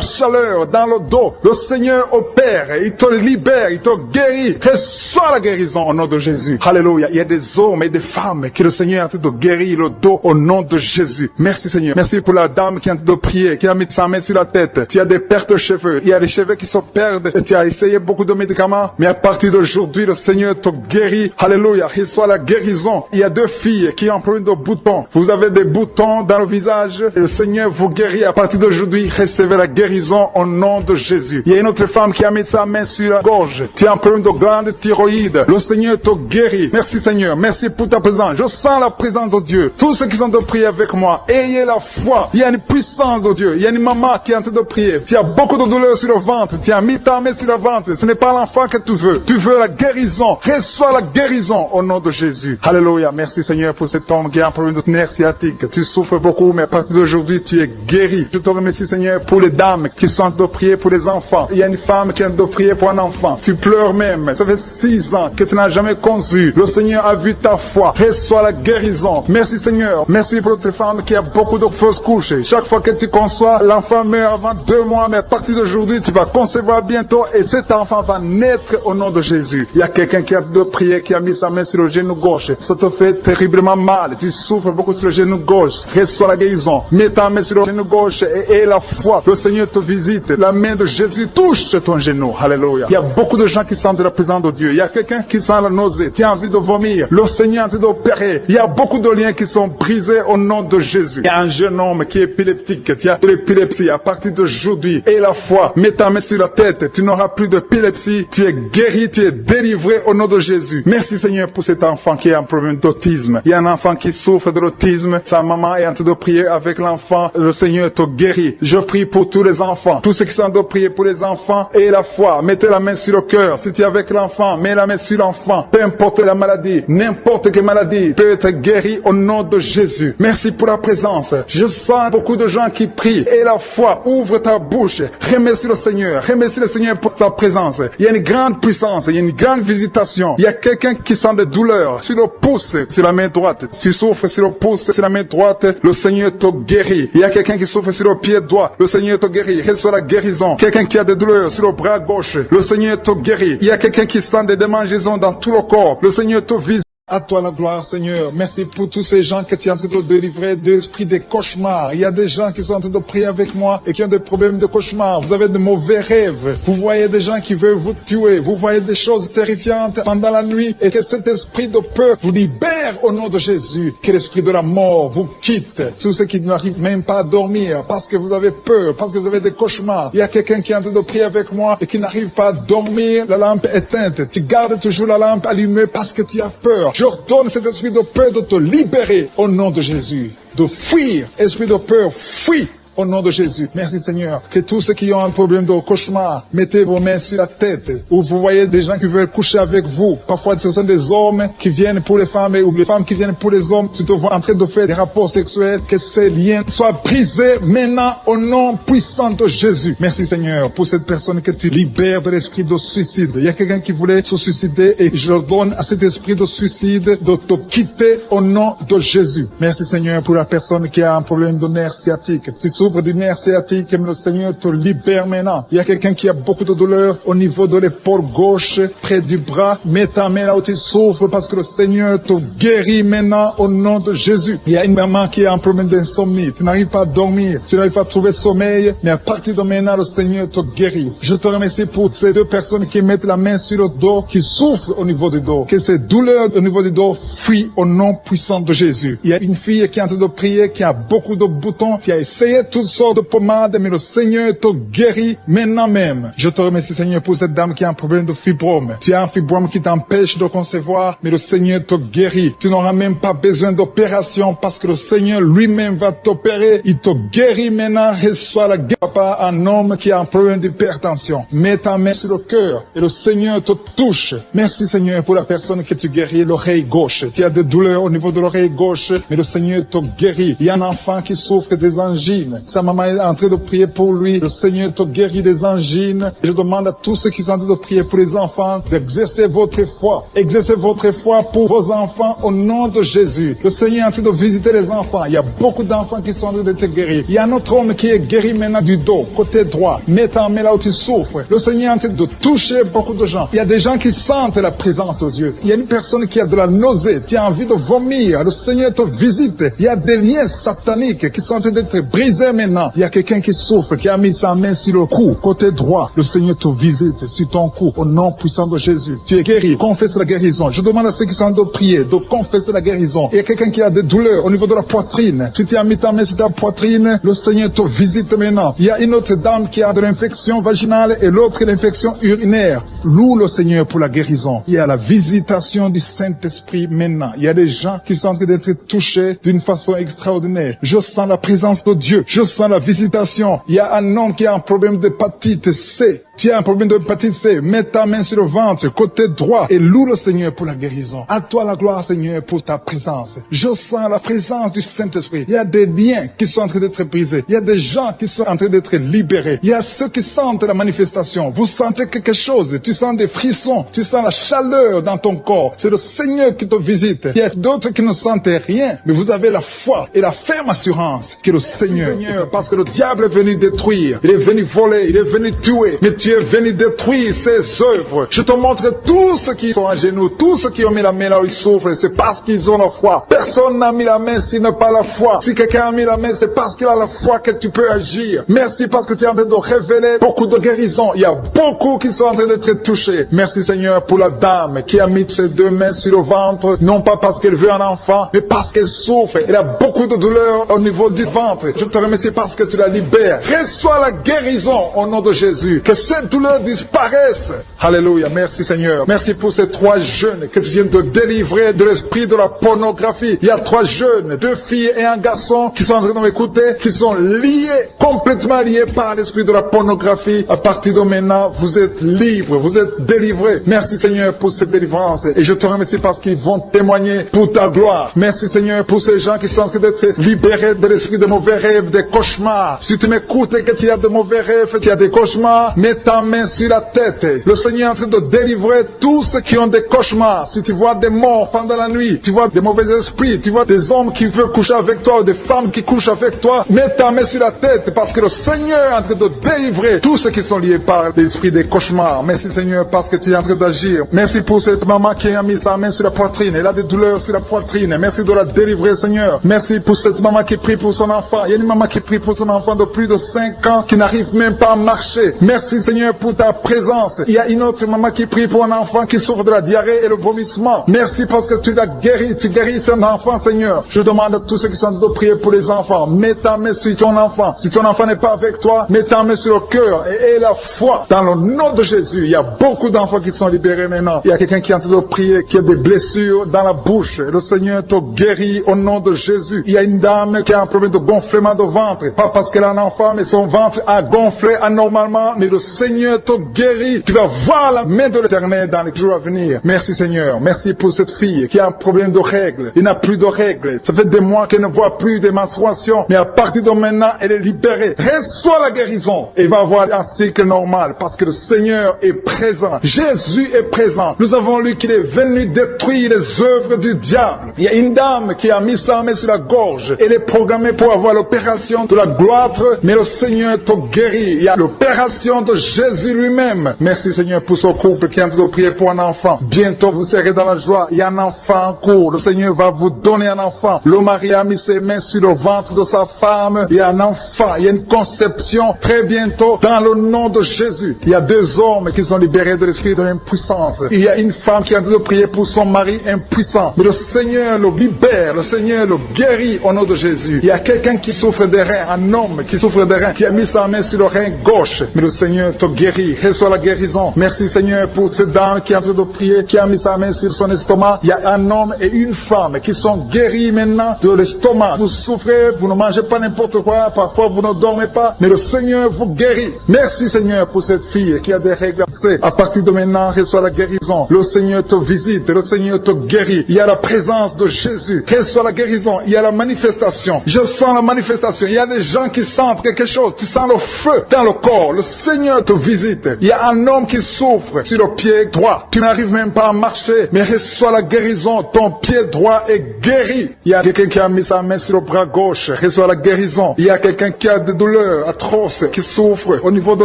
chaleur dans le dos. Le Seigneur opère, il te libère, il te guérit. Reçois la guérison au nom de Jésus. Alléluia. Il y a des hommes et des femmes que le Seigneur a en train de guérir le dos au nom de Jésus. Merci Seigneur. Merci pour la dame qui est en train de prier, qui a mis sa main sur la tête. Tu as des pertes de cheveux. Il y a des cheveux qui se perdent. Et tu as essayé beaucoup de médicaments. Mais à partir d'aujourd'hui, le Seigneur te guérit. Alléluia. Reçois la guérison. Il y a 2 filles qui ont un problème de boutons. Vous avez des boutons dans le visage. Et le Seigneur vous guérit. À partir d'aujourd'hui, recevez la guérison au nom de Jésus. Il y a une autre femme qui a mis sa main sur la gorge. Tu as un problème de glande thyroïde. Le Seigneur te guérit. Merci Seigneur. Merci pour ta présence. Je sens la présence de Dieu. Tous ceux qui sont de prier avec moi, ayez la foi. Il y a une puissance de Dieu. Il y a une maman qui est en train de prier. Tu as beaucoup de douleur sur le ventre. Tu as mis ta main sur le ventre. Ce n'est pas l'enfant que tu veux. Tu veux la guérison. Reçois la guérison au nom de Jésus. Alléluia. Merci Seigneur pour cet homme qui a un problème de nerf sciatique. Tu souffres beaucoup, mais à partir d'aujourd'hui, tu es guéri. Je te remercie Seigneur pour les dames qui sont en train de prier pour les enfants. Il y a une femme qui est en train de prier pour un enfant. Tu pleures même. Ça fait 6 ans que tu n'as jamais conçu. Le Seigneur a vu ta foi. Reçois la guérison. Merci Seigneur. Merci pour notre femme qui a beaucoup de fausses couches. Chaque fois que tu conçois, l'enfant meurt avant 2 mois, mais à partir d'aujourd'hui, tu vas concevoir bientôt et cet enfant va naître au nom de Jésus. Il y a quelqu'un qui a de prier, qui a mis sa main sur le genou gauche. Ça te fait terriblement mal. Tu souffres beaucoup sur le genou gauche. Reçois la guérison. Mets ta main sur le genou gauche et la foi. Le Seigneur te visite. La main de Jésus touche ton genou. Alléluia. Il y a beaucoup de gens qui sentent la présence de Dieu. Il y a quelqu'un qui sent la nausée. Tu as envie de vomir. Le Seigneur est en train d'opérer. Il y a beaucoup de liens qui sont brisés au nom de Jésus. Il y a un jeune homme qui est épileptique. Tu as de l'épilepsie à partir d'aujourd'hui. Et la foi. Mets ta main sur la tête. Tu n'auras plus d'épilepsie. Tu es guéri. Tu es délivré au nom de Jésus. Merci Seigneur pour cet enfant qui a un problème d'autisme. Il y a un enfant qui souffre de l'autisme. Sa maman est en train de prier avec l'enfant. Le Seigneur te guérit. Je prie pour tous les enfants. Tous ceux qui sont en train de prier pour les enfants et la foi. Mettez la main sur le cœur. Si tu es avec l'enfant, mets la main sur l'enfant. Peu importe la maladie, n'importe quelle maladie peut être guérie au nom de Jésus. Merci pour la présence. Je sens beaucoup de gens qui prient. Et la foi, ouvre ta bouche. Remercie le Seigneur. Remercie le Seigneur pour sa présence. Il y a une grande puissance. Il y a une grande visitation. Il y a quelqu'un qui sent des douleurs sur le pouce, sur la main droite. Tu souffres sur le pouce, sur la main droite. Le Seigneur te guérit. Il y a quelqu'un qui souffre sur le pied droit. Le Seigneur te guérit. Reçois la guérison. Quelqu'un qui a des douleurs sur le bras gauche. Le Seigneur te guérit. Il y a quelqu'un qui sent des démangeaisons dans tout le corps. Le Seigneur te visite. À toi la gloire, Seigneur. Merci pour tous ces gens que tu es en train de délivrer de l'esprit des cauchemars. Il y a des gens qui sont en train de prier avec moi et qui ont des problèmes de cauchemars. Vous avez de mauvais rêves. Vous voyez des gens qui veulent vous tuer. Vous voyez des choses terrifiantes pendant la nuit et que cet esprit de peur vous libère au nom de Jésus. Que l'esprit de la mort vous quitte. Tous ceux qui n'arrivent même pas à dormir parce que vous avez peur, parce que vous avez des cauchemars. Il y a quelqu'un qui est en train de prier avec moi et qui n'arrive pas à dormir, la lampe éteinte. Tu gardes toujours la lampe allumée parce que tu as peur. J'ordonne cet esprit de peur de te libérer au nom de Jésus. De fuir, esprit de peur, fuis au nom de Jésus. Merci Seigneur. Que tous ceux qui ont un problème de cauchemar, mettez vos mains sur la tête. Ou vous voyez des gens qui veulent coucher avec vous. Parfois ce sont des hommes qui viennent pour les femmes ou les femmes qui viennent pour les hommes. Tu te vois en train de faire des rapports sexuels. Que ces liens soient brisés maintenant au nom puissant de Jésus. Merci Seigneur pour cette personne que tu libères de l'esprit de suicide. Il y a quelqu'un qui voulait se suicider et je donne à cet esprit de suicide de te quitter au nom de Jésus. Merci Seigneur pour la personne qui a un problème de nerf sciatique. Tu souffre du nerf sciatique, mais le Seigneur te libère maintenant. Il y a quelqu'un qui a beaucoup de douleur au niveau de l'épaule gauche, près du bras. Mets ta main là où tu souffres parce que le Seigneur te guérit maintenant au nom de Jésus. Il y a une maman qui a un problème d'insomnie. Tu n'arrives pas à dormir, tu n'arrives pas à trouver sommeil, mais à partir de maintenant, le Seigneur te guérit. Je te remercie pour ces deux personnes qui mettent la main sur le dos, qui souffrent au niveau du dos. Que ces douleurs au niveau du dos fuient au nom puissant de Jésus. Il y a une fille qui est en train de prier, qui a beaucoup de boutons, qui a essayé toutes sortes de pommades, mais le Seigneur te guérit maintenant même. Je te remercie, Seigneur, pour cette dame qui a un problème de fibrome. Tu as un fibrome qui t'empêche de concevoir, mais le Seigneur te guérit. Tu n'auras même pas besoin d'opération parce que le Seigneur lui-même va t'opérer. Il te guérit maintenant. Reçois la guérison. Papa, un homme qui a un problème d'hypertension. Mets ta main sur le cœur et le Seigneur te touche. Merci, Seigneur, pour la personne que tu guéris, l'oreille gauche. Tu as des douleurs au niveau de l'oreille gauche, mais le Seigneur te guérit. Il y a un enfant qui souffre des angines. Sa maman est en train de prier pour lui. Le Seigneur te guérit des angines. Je demande à tous ceux qui sont en train de prier pour les enfants d'exercer votre foi. Exercez votre foi pour vos enfants au nom de Jésus. Le Seigneur est en train de visiter les enfants. Il y a beaucoup d'enfants qui sont en train d'être guéris. Il y a un autre homme qui est guéri maintenant du dos, côté droit. Mets ta main là où tu souffres. Le Seigneur est en train de toucher beaucoup de gens. Il y a des gens qui sentent la présence de Dieu. Il y a une personne qui a de la nausée, qui a envie de vomir. Le Seigneur te visite. Il y a des liens sataniques qui sont en train d'être brisés maintenant. Il y a quelqu'un qui souffre, qui a mis sa main sur le cou, côté droit. Le Seigneur te visite sur ton cou, au nom puissant de Jésus. Tu es guéri. Confesse la guérison. Je demande à ceux qui sont en train de prier de confesser la guérison. Il y a quelqu'un qui a des douleurs au niveau de la poitrine. Si tu as mis ta main sur ta poitrine, le Seigneur te visite maintenant. Il y a une autre dame qui a de l'infection vaginale et l'autre l'infection urinaire. Loue le Seigneur pour la guérison. Il y a la visitation du Saint-Esprit maintenant. Il y a des gens qui sont en train d'être touchés d'une façon extraordinaire. Je sens la présence de Dieu. Je sens la visitation. Il y a un homme qui a un problème d'hépatite C. Tu as un problème d'hépatite C. Mets ta main sur le ventre, côté droit, et loue le Seigneur pour la guérison. À toi la gloire, Seigneur, pour ta présence. Je sens la présence du Saint-Esprit. Il y a des liens qui sont en train d'être brisés. Il y a des gens qui sont en train d'être libérés. Il y a ceux qui sentent la manifestation. Vous sentez quelque chose. Tu sens des frissons. Tu sens la chaleur dans ton corps. C'est le Seigneur qui te visite. Il y a d'autres qui ne sentent rien, mais vous avez la foi et la ferme assurance que le Seigneur, parce que le diable est venu détruire. Il est venu voler. Il est venu tuer. Mais tu es venu détruire ses œuvres. Je te montre tous ceux qui sont à genoux, tous ceux qui ont mis la main là où ils souffrent, c'est parce qu'ils ont la foi. Personne n'a mis la main s'il n'a pas la foi. Si quelqu'un a mis la main, c'est parce qu'il a la foi que tu peux agir. Merci parce que tu es en train de révéler beaucoup de guérisons. Il y a beaucoup qui sont en train d'être touchés. Merci Seigneur pour la dame qui a mis ses deux mains sur le ventre, non pas parce qu'elle veut un enfant, mais parce qu'elle souffre. Elle a beaucoup de douleur au niveau du ventre. Je te remercie parce que tu la libères. Reçois la guérison au nom de Jésus. Que cette douleur disparaisse. Alléluia. Merci Seigneur. Merci pour ces 3 jeunes que tu viens de délivrer de l'esprit de la pornographie. Il y a 3 jeunes, 2 filles et un garçon qui sont en train de m'écouter, qui sont liés, complètement liés par l'esprit de la pornographie. À partir de maintenant, vous êtes libres, vous êtes délivrés. Merci Seigneur pour cette délivrance. Et je te remercie parce qu'ils vont témoigner pour ta gloire. Merci Seigneur pour ces gens qui sont en train d'être libérés de l'esprit de mauvais rêves, des cauchemars. Si tu m'écoutes et que tu as de mauvais rêves, tu as des cauchemars, mets ta main sur la tête. Le Seigneur est en train de délivrer tous ceux qui ont des cauchemars. Si tu vois des morts pendant la nuit, tu vois des mauvais esprits, tu vois des hommes qui veulent coucher avec toi ou des femmes qui couchent avec toi, mets ta main sur la tête parce que le Seigneur est en train de délivrer tous ceux qui sont liés par l'esprit des cauchemars. Merci Seigneur parce que tu es en train d'agir. Merci pour cette maman qui a mis sa main sur la poitrine. Elle a des douleurs sur la poitrine. Merci de la délivrer Seigneur. Merci pour cette maman qui prie pour son enfant. Il y a une maman qui prie pour son enfant de plus de 5 ans qui n'arrive même pas à marcher. Merci Seigneur pour ta présence. Il y a une autre maman qui prie pour un enfant qui souffre de la diarrhée et le vomissement. Merci parce que tu l'as guéri. Tu guéris cet enfant Seigneur. Je demande à tous ceux qui sont en train de prier pour les enfants. Mets ta main sur ton enfant. Si ton enfant n'est pas avec toi, mets ta main sur le cœur et la foi. Dans le nom de Jésus, il y a beaucoup d'enfants qui sont libérés maintenant. Il y a quelqu'un qui est en train de prier, qui a des blessures dans la bouche. Le Seigneur te guérit au nom de Jésus. Il y a une dame qui a un problème de gonflement de ventre. Pas parce qu'elle a un enfant, mais son ventre a gonflé anormalement. Mais le Seigneur te guérit. Tu vas voir Reçois la main de l'Éternel dans les jours à venir. Merci Seigneur. Merci pour cette fille qui a un problème de règles. Il n'a plus de règles. Ça fait des mois qu'elle ne voit plus de menstruation. Mais à partir de maintenant, elle est libérée. Reçois la guérison. Et va avoir un cycle normal parce que le Seigneur est présent. Jésus est présent. Nous avons lu qu'il est venu détruire les œuvres du diable. Il y a une dame qui a mis sa main sur la gorge. Elle est programmée pour avoir l'opération de la gloire, mais le Seigneur te guérit. Il y a l'opération de Jésus lui-même. Merci Seigneur pour ce couple qui est en train de prier pour un enfant. Bientôt vous serez dans la joie. Il y a un enfant en cours. Le Seigneur va vous donner un enfant. Le mari a mis ses mains sur le ventre de sa femme. Il y a un enfant. Il y a une conception très bientôt dans le nom de Jésus. Il y a 2 hommes qui sont libérés de l'esprit de l'impuissance. Il y a une femme qui est en train de prier pour son mari impuissant. Mais le Seigneur le libère. Le Seigneur le guérit au nom de Jésus. Il y a quelqu'un qui souffre des reins. Un homme qui souffre des reins. Qui a mis sa main sur le rein gauche. Mais le Seigneur te guérit. Reçois la guérison. Merci Seigneur pour cette dame qui est en train de prier. Qui a mis sa main sur son estomac. Il y a un homme et une femme qui sont guéris maintenant de l'estomac. Vous souffrez. Vous ne mangez pas n'importe quoi. Parfois vous ne dormez pas. Mais le Seigneur vous guérit. Merci Seigneur pour cette fille qui a des règles. À partir de maintenant, reçois la guérison. Le Seigneur te visite. Le Seigneur te guérit. Il y a la présence de Jésus. Reçois la guérison. Il y a la manifestation. Je sens la manifestation. Il y a des gens qui sentent quelque chose. Tu sens le feu dans le corps. Le Seigneur te visite. Il y a un homme qui souffre sur le pied droit. Tu n'arrives même pas à marcher. Mais reçois la guérison. Ton pied droit est guéri. Il y a quelqu'un qui a mis sa main sur le bras gauche. Reçois la guérison. Il y a quelqu'un qui a des douleurs atroces, qui souffre au niveau de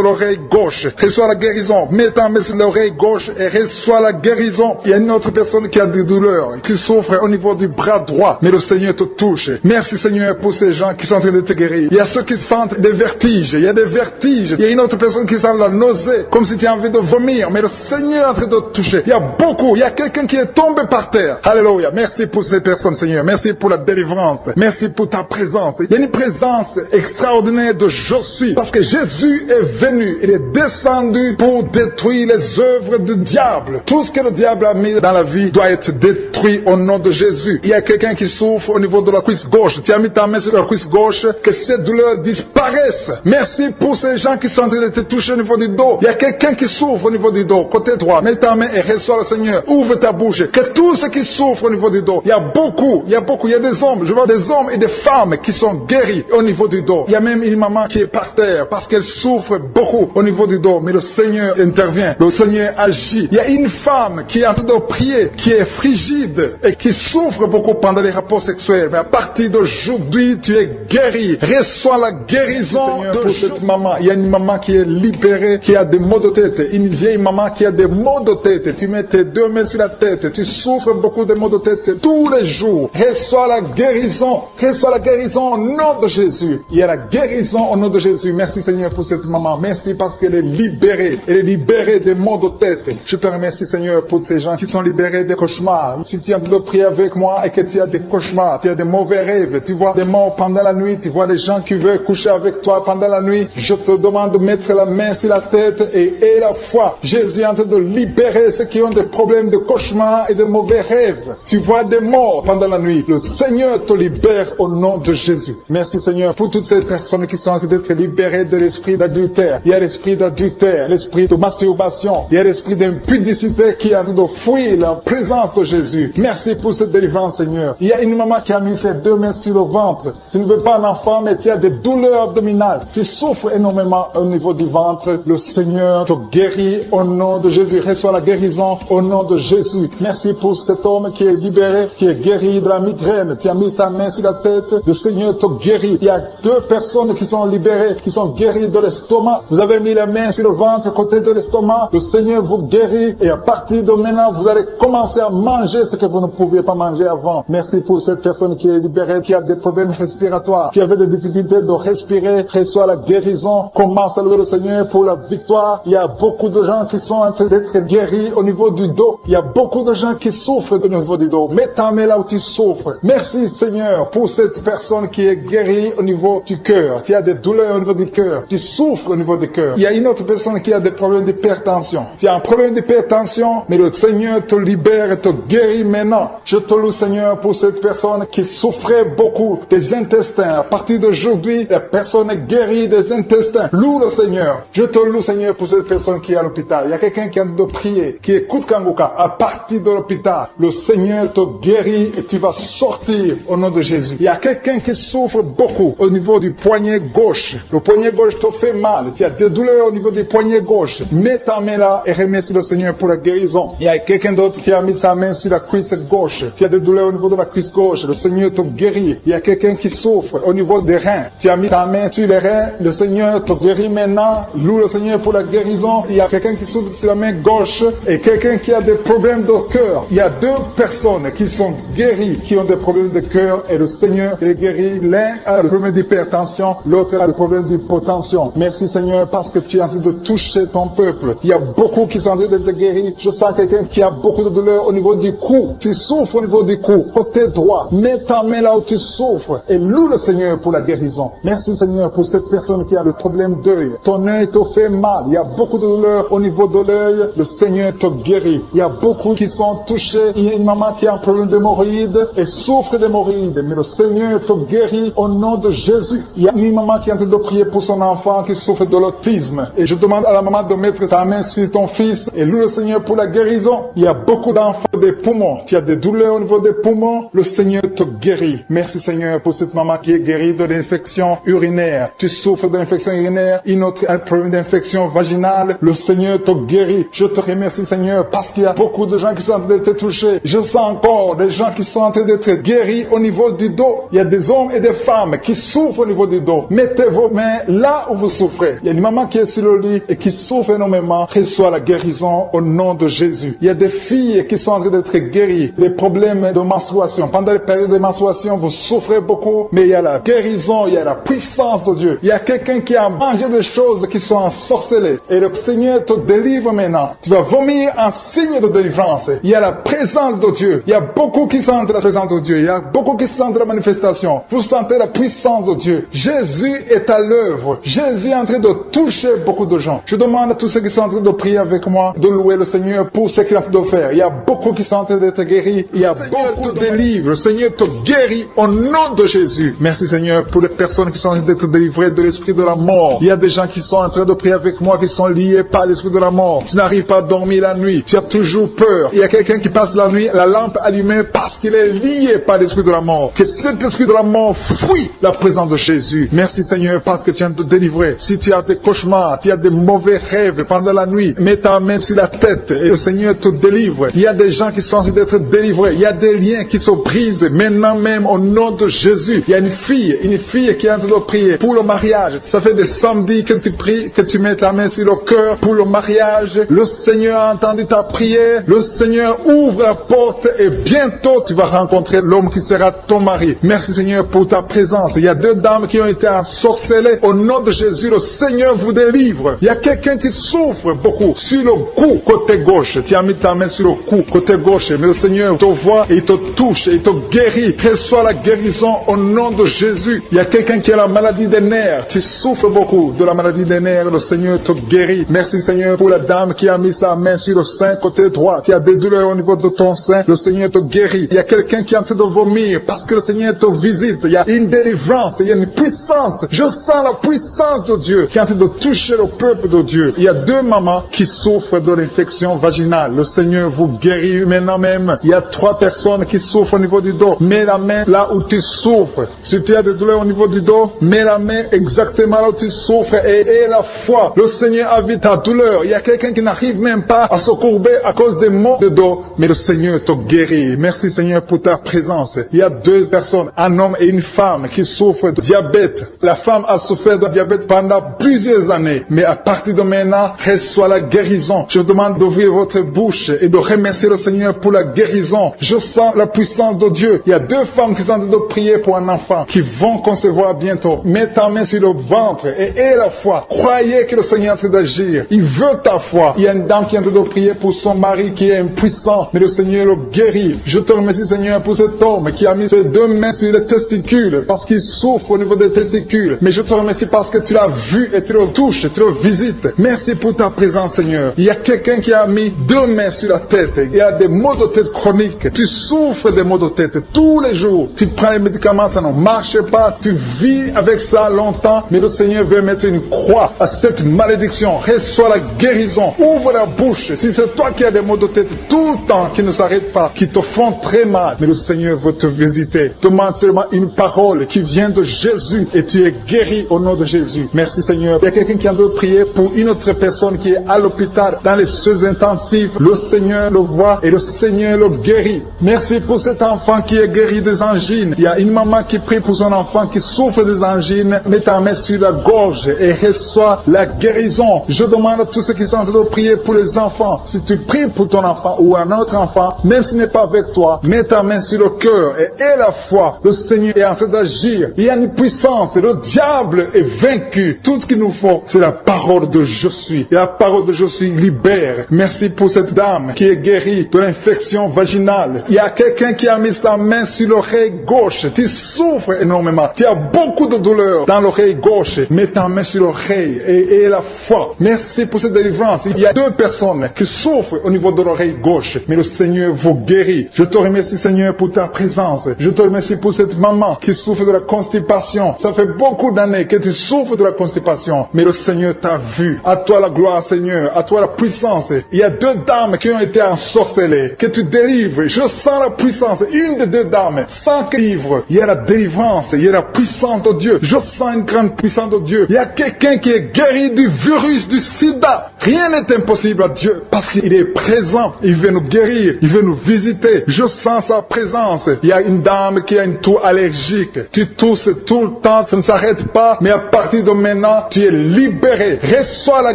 l'oreille gauche. Reçois la guérison. Mets ta main sur l'oreille gauche et reçois la guérison. Il y a une autre personne qui a des douleurs, qui souffre au niveau du bras droit. Mais le Seigneur te touche. Merci Seigneur pour ces gens qui sont en train de te guérir. Il y a ceux qui sentent des vertiges. Il y a des vertiges. Il y a une autre personne qui sent la nausée, comme si tu as envie de vomir. Mais le Seigneur est en train de te toucher. Il y a beaucoup. Il y a quelqu'un qui est tombé par terre. Alléluia. Merci pour ces personnes Seigneur. Merci pour la délivrance. Merci pour ta présence. Il y a une présence extraordinaire de je suis. Parce que Jésus est venu. Il est descendu pour détruire les œuvres du diable. Tout ce que le diable a mis dans la vie doit être détruit au nom de Jésus. Il y a quelqu'un qui souffre au niveau de la cuisse gauche. Tu as mis ta main sur la cuisse gauche. Que cette douleur disparaisse. Merci pour ces gens qui sont en train de te toucher au niveau du dos. Il y a quelqu'un qui souffre au niveau du dos. Côté droit. Mets ta main et reçois le Seigneur. Ouvre ta bouche. Que tous ceux qui souffrent au niveau du dos. Il y a beaucoup. Il y a des hommes. Je vois des hommes et des femmes qui sont guéris au niveau du dos. Il y a même une maman qui est par terre parce qu'elle souffre beaucoup au niveau du dos. Mais le Seigneur intervient. Le Seigneur agit. Il y a une femme qui est en train de prier, qui est frigide et qui souffre beaucoup pendant les rapports sexuels. Mais à partir d'aujourd'hui, tu es guéri. Reçois la guérison Seigneur, pour cette maman. Il y a une maman qui est libérée, qui a des maux de tête. Une vieille maman qui a des maux de tête. Tu mets tes 2 mains sur la tête. Tu souffres beaucoup de maux de tête tous les jours. Reçois la guérison. Reçois la guérison au nom de Jésus. Il y a la guérison au nom de Jésus. Merci Seigneur pour cette maman. Merci parce qu'elle est libérée. Elle est libérée des maux de tête. Je te remercie Seigneur pour ces gens qui sont libérés des cauchemars. Si tu es en train de prier avec moi et que tu as des cauchemars, tu as des mauvais rêves, tu vois des morts pendant la nuit, tu vois des gens qui veulent coucher avec toi pendant la nuit, je te demande de mettre la main sur la tête et la foi. Jésus est en train de libérer ceux qui ont des problèmes de cauchemars et de mauvais rêves. Tu vois des morts pendant la nuit. Le Seigneur te libère au nom de Jésus. Merci Seigneur pour toutes ces personnes qui sont en train d'être libérées de l'esprit d'adultère. Il y a l'esprit d'adultère, l'esprit de masturbation, il y a l'esprit d'impudicité qui est en train de fuir la présence de Jésus. Merci pour cette délivrance Seigneur. Il y a une maman qui a mis ses 2 mains sur le ventre. Tu ne veux pas un enfant mais tu as des douleurs abdominales. Tu souffres énormément au niveau du ventre. Le Seigneur te guérit au nom de Jésus. Reçois la guérison au nom de Jésus. Merci pour cet homme qui est libéré, qui est guéri de la migraine. Tu as mis ta main sur la tête. Le Seigneur te guérit. Il y a 2 personnes qui sont libérées, qui sont guéries de l'estomac. Vous avez mis la main sur le ventre, côté de l'estomac. Le Seigneur vous guérit et à partir de maintenant, vous allez commencer à manger ce que vous ne pouviez pas manger avant. Merci pour cette personne qui est libérée, qui a des problèmes respiratoires, qui avait des difficultés de respirer. Reçois la guérison. Commence à louer le Seigneur pour la victoire. Il y a beaucoup de gens qui sont en train d'être guéris au niveau du dos. Il y a beaucoup de gens qui souffrent au niveau du dos. Mets ta main là où tu souffres. Merci Seigneur pour cette personne qui est guérie au niveau du cœur. Tu as des douleurs au niveau du cœur. Tu souffres au niveau du cœur. Il y a une autre personne qui a des problèmes d'hypertension. Tu as un problème d'hypertension, mais le Seigneur te libère et te guérit maintenant. Je te loue Seigneur pour cette personne qui souffrait beaucoup des intestins. À partir d'aujourd'hui, la personne est guérie des intestins. Loue le Seigneur. Je te loue Seigneur pour cette personne qui a l'hôpital. Il y a quelqu'un qui est en train de prier, qui écoute Kanguka. À partir de l'hôpital, le Seigneur te guérit et tu vas sortir au nom de Jésus. Il y a quelqu'un qui souffre beaucoup au niveau du poignet gauche. Le poignet gauche te fait mal. Tu as des douleurs au niveau du poignet gauche. Mets ta main là et remercie le Seigneur pour la guérison. Il y a quelqu'un d'autre qui a mis sa main sur la cuisse gauche. Tu as des douleurs au niveau de la cuisse gauche. Le Seigneur te guérit. Il y a quelqu'un qui souffre au niveau des reins. Tu as mis ta main sur les reins. Le Seigneur te guérit maintenant. Loue le Seigneur pour la guérison. Il y a quelqu'un qui souffre sur la main gauche et quelqu'un qui a des problèmes de cœur. Il y a deux personnes qui sont guéries, qui ont des problèmes de cœur et le Seigneur les guérit. L'un a le problème d'hypertension, l'autre a le problème d'hypotension. Merci Seigneur parce que tu es en train de toucher ton peuple. Il y a beaucoup qui sont en train d'être guéris. Je sens quelqu'un qui a beaucoup de douleur au niveau du cou. Tu souffres au niveau du cou, côté droit. Mets ta main là où tu souffres et loue le Seigneur pour la guérison. Merci Seigneur pour cette personne qui a le problème d'œil. Ton œil te fait mal. Il y a beaucoup de douleur au niveau de l'œil. Le Seigneur te guérit. Il y a beaucoup qui sont touchés. Il y a une maman qui a un problème d'hémorroïdes et souffre d'hémorroïdes. Mais le Seigneur te guérit au nom de Jésus. Il y a une maman qui est en train de prier pour son enfant qui souffre de l'autisme. Et je demande à la maman de mettre sa main sur ton fils et loue le Seigneur pour la guérison. Il y a beaucoup d'enfants des poumons. Tu as des douleurs au niveau des poumons. Le Seigneur te guérit. Merci Seigneur pour cette maman qui est guérie de l'infection urinaire. Tu souffres de l'infection urinaire. Une autre a un problème d'infection vaginale. Le Seigneur te guérit. Je te remercie Seigneur parce qu'il y a beaucoup de gens qui sont en train d'être touchés. Je sens encore des gens qui sont en train d'être guéris au niveau du dos. Il y a des hommes et des femmes qui souffrent au niveau du dos. Mettez vos mains là où vous souffrez. Il y a une maman qui est sur le lit et qui souffre énormément. Reçoit la guérison au nom de Jésus. Il y a des filles qui sont en train d'être guéries. Des problèmes de menstruation. Pendant les périodes de menstruation, vous souffrez beaucoup, mais il y a la guérison, il y a la puissance de Dieu. Il y a quelqu'un qui a mangé des choses qui sont ensorcelées. Et le Seigneur te délivre maintenant. Tu vas vomir un signe de délivrance. Il y a la présence de Dieu. Il y a beaucoup qui sentent la présence de Dieu. Il y a beaucoup qui sentent la manifestation. Vous sentez la puissance de Dieu. Jésus est à l'œuvre. Jésus est en train de toucher beaucoup de gens. Je demande à tous ceux qui sont en train de prier avec moi de louer le Seigneur pour ce qu'il est en train de faire. Il y a beaucoup qui sont en train d'être guéris. Il y a beaucoup de délivres. Le Seigneur te guérit au nom de Jésus. Merci Seigneur pour les personnes qui sont en train d'être délivrées de l'esprit de la mort. Il y a des gens qui sont en train de prier avec moi qui sont liés par l'esprit de la mort. Tu n'arrives pas à dormir la nuit. Tu as toujours peur. Il y a quelqu'un qui passe la nuit, la lampe allumée parce qu'il est lié par l'esprit de la mort. Que cet esprit de la mort fuit la présence de Jésus. Merci Seigneur parce que tu viens de te délivrer. Si tu as des cauchemars, tu as des mauvais rêves pendant la nuit, mets ta main sur la tête et le Seigneur te délivre. Il y a des gens qui sont en train d'être délivrés. Il y a des liens qui se brisent maintenant même au nom de Jésus. Il y a une fille qui est en train de prier pour le mariage. Ça fait des samedis que tu pries, que tu mets ta main sur le cœur pour le mariage. Le Seigneur a entendu ta prière. Le Seigneur ouvre la porte et bientôt tu vas rencontrer l'homme qui sera ton mari. Merci Seigneur pour ta présence. Il y a deux dames qui ont été ensorcelées. Au nom de Jésus, le Seigneur vous délivre. Il y a quelqu'un qui souffre beaucoup sur le cou, côté gauche. Tu as mis ta main sur le cou, côté gauche. Mais le Seigneur te voit et il te touche et il te guérit. Reçois la guérison au nom de Jésus. Il y a quelqu'un qui a la maladie des nerfs. Tu souffres beaucoup de la maladie des nerfs. Le Seigneur te guérit. Merci Seigneur pour la dame qui a mis sa main sur le sein côté droit. Tu as des douleurs au niveau de ton sein. Le Seigneur te guérit. Il y a quelqu'un qui est en train de vomir parce que le Seigneur te visite. Il y a une délivrance. Il y a une puissance. Je sens la puissance de Dieu qui est en train de toucher le peuple de Dieu. Il y a deux mamans qui souffrent de l'infection vaginale. Le Seigneur vous guérit maintenant même. Il y a trois personnes qui souffrent au niveau du dos. Mets la main là où tu souffres. Si tu as des douleurs au niveau du dos, mets la main exactement là où tu souffres et aie la foi. Le Seigneur a vu ta douleur. Il y a quelqu'un qui n'arrive même pas à se courber à cause des maux de dos, mais le Seigneur te guérit. Merci Seigneur pour ta présence. Il y a deux personnes, un homme et une femme qui souffrent de diabète. La femme a souffert de diabète pendant plusieurs années, mais à partir de maintenant, reçoit la guérison. Je vous demande d'ouvrir votre bouche et de remercier le Seigneur pour la guérison. Je sens la puissance de Dieu. Il y a deux femmes qui sont en train de prier pour un enfant qui vont concevoir bientôt. Mets ta main sur le ventre et aie la foi. Croyez que le Seigneur est en train d'agir. Il veut ta foi. Il y a une dame qui est en train de prier pour son mari qui est impuissant, mais le Seigneur le guérit. Je te remercie Seigneur pour cet homme qui a mis ses deux mains sur les testicules parce qu'il souffre au niveau des testicules. Mais je te remercie parce que tu l'as vu et tu le touches, tu le visites. Merci pour ta présence Seigneur. Il y a quelqu'un qui a mis deux mains sur la tête. Il y a des maux de tête chroniques. Tu souffres des maux de tête tous les jours. Tu prends les médicaments, ça ne marche pas. Tu vis avec ça longtemps, mais le Seigneur veut mettre une croix à cette malédiction. Reçois la la guérison. Ouvre la bouche. Si c'est toi qui as des maux de tête tout le temps, qui ne s'arrêtent pas, qui te font très mal, mais le Seigneur veut te visiter. Demande seulement une parole qui vient de Jésus et tu es guéri au nom de Jésus. Merci Seigneur. Il y a quelqu'un qui est en train de prier pour une autre personne qui est à l'hôpital, dans les soins intensifs. Le Seigneur le voit et le Seigneur le guérit. Merci pour cet enfant qui est guéri des angines. Il y a une maman qui prie pour son enfant qui souffre des angines. Mets ta main sur la gorge et reçois la guérison. Je demande à tous ceux qui sont en train de prier pour les enfants. Si tu pries pour ton enfant ou un autre enfant, même s'il n'est pas avec toi, mets ta main sur le cœur et aie la foi. Le Seigneur est en train d'agir. Il y a une puissance. Le diable est vaincu. Tout ce qu'il nous faut, c'est la parole de je suis. Et la parole de je suis libère. Merci pour cette dame qui est guérie de l'infection vaginale. Il y a quelqu'un qui a mis sa main sur l'oreille gauche. Tu souffres énormément. Tu as beaucoup de douleur dans l'oreille gauche. Mets ta main sur l'oreille et aie la foi. Merci pour cette délivrance. Il y a 2 personnes qui souffrent au niveau de l'oreille gauche. Mais le Seigneur vous guérit. Je te remercie Seigneur pour ta présence. Je te remercie pour cette maman qui souffre de la constipation. Ça fait beaucoup d'années que tu souffres de la constipation. Mais le Seigneur t'a vu. À toi la gloire Seigneur. À toi la puissance. Il y a 2 dames qui ont été ensorcelées. Que tu délivres. Je sens la puissance. Une des 2 dames. Sans que livre. Il y a la délivrance. Il y a la puissance de Dieu. Je sens une grande puissance de Dieu. Il y a quelqu'un qui est guéri du virus du sida. Rien n'est impossible à Dieu. Parce qu'il est présent. Il veut nous guérir. Il veut nous visiter. Je sens sa présence. Il y a une dame qui a une toux allergique. Tu tousses tout le temps. Ça ne s'arrête pas. Mais à partir de maintenant, tu es libéré. Reçois la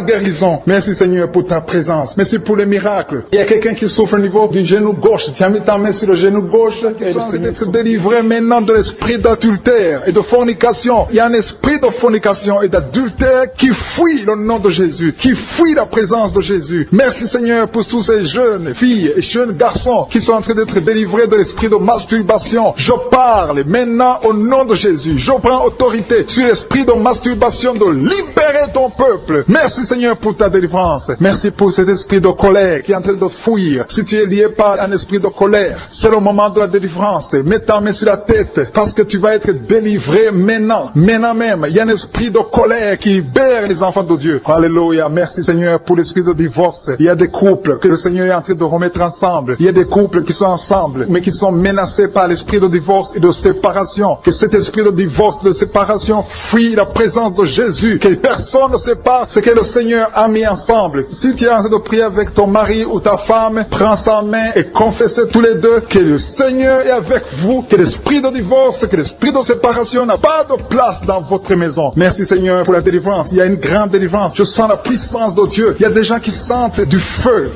guérison. Merci Seigneur pour ta présence. Merci pour les miracles. Il y a quelqu'un qui souffre au niveau du genou gauche. Tu as mis ta main sur le genou gauche. Et le Seigneur être délivré maintenant de l'esprit d'adultère et de fornication. Il y a un esprit de fornication et d'adultère qui fuit le nom de Jésus, qui fuit la présence de Jésus. Merci Seigneur pour tous ces jeunes filles et jeunes garçons qui sont en train d'être délivrés de l'esprit de masturbation. Je parle maintenant au nom de Jésus. Je prends autorité sur l'esprit de masturbation de libérer ton peuple. Merci Seigneur pour ta délivrance. Merci pour cet esprit de colère qui est en train de fuir. Si tu es lié par un esprit de colère, c'est le moment de la délivrance. Mets ta main sur la tête parce que tu vas être délivré maintenant. Maintenant même, il y a un esprit de colère qui libère les enfants de Dieu. Alléluia. Merci Seigneur pour l'esprit de divorce. Il y a des couples que le Seigneur est en train de remettre ensemble. Il y a des couples qui sont ensemble mais qui sont menacés par l'esprit de divorce et de séparation. Que cet esprit de divorce, de séparation fuit la présence de Jésus. Que personne ne sait pas ce que le Seigneur a mis ensemble. Si tu es en train de prier avec ton mari ou ta femme, prends sa main et confessez tous les deux que le Seigneur est avec vous, que l'esprit de divorce, que l'esprit de séparation n'a pas de place dans votre maison. Merci Seigneur pour la délivrance. Il y a une grande délivrance. Je sens la puissance de Dieu. Il y a des gens qui sentent du feu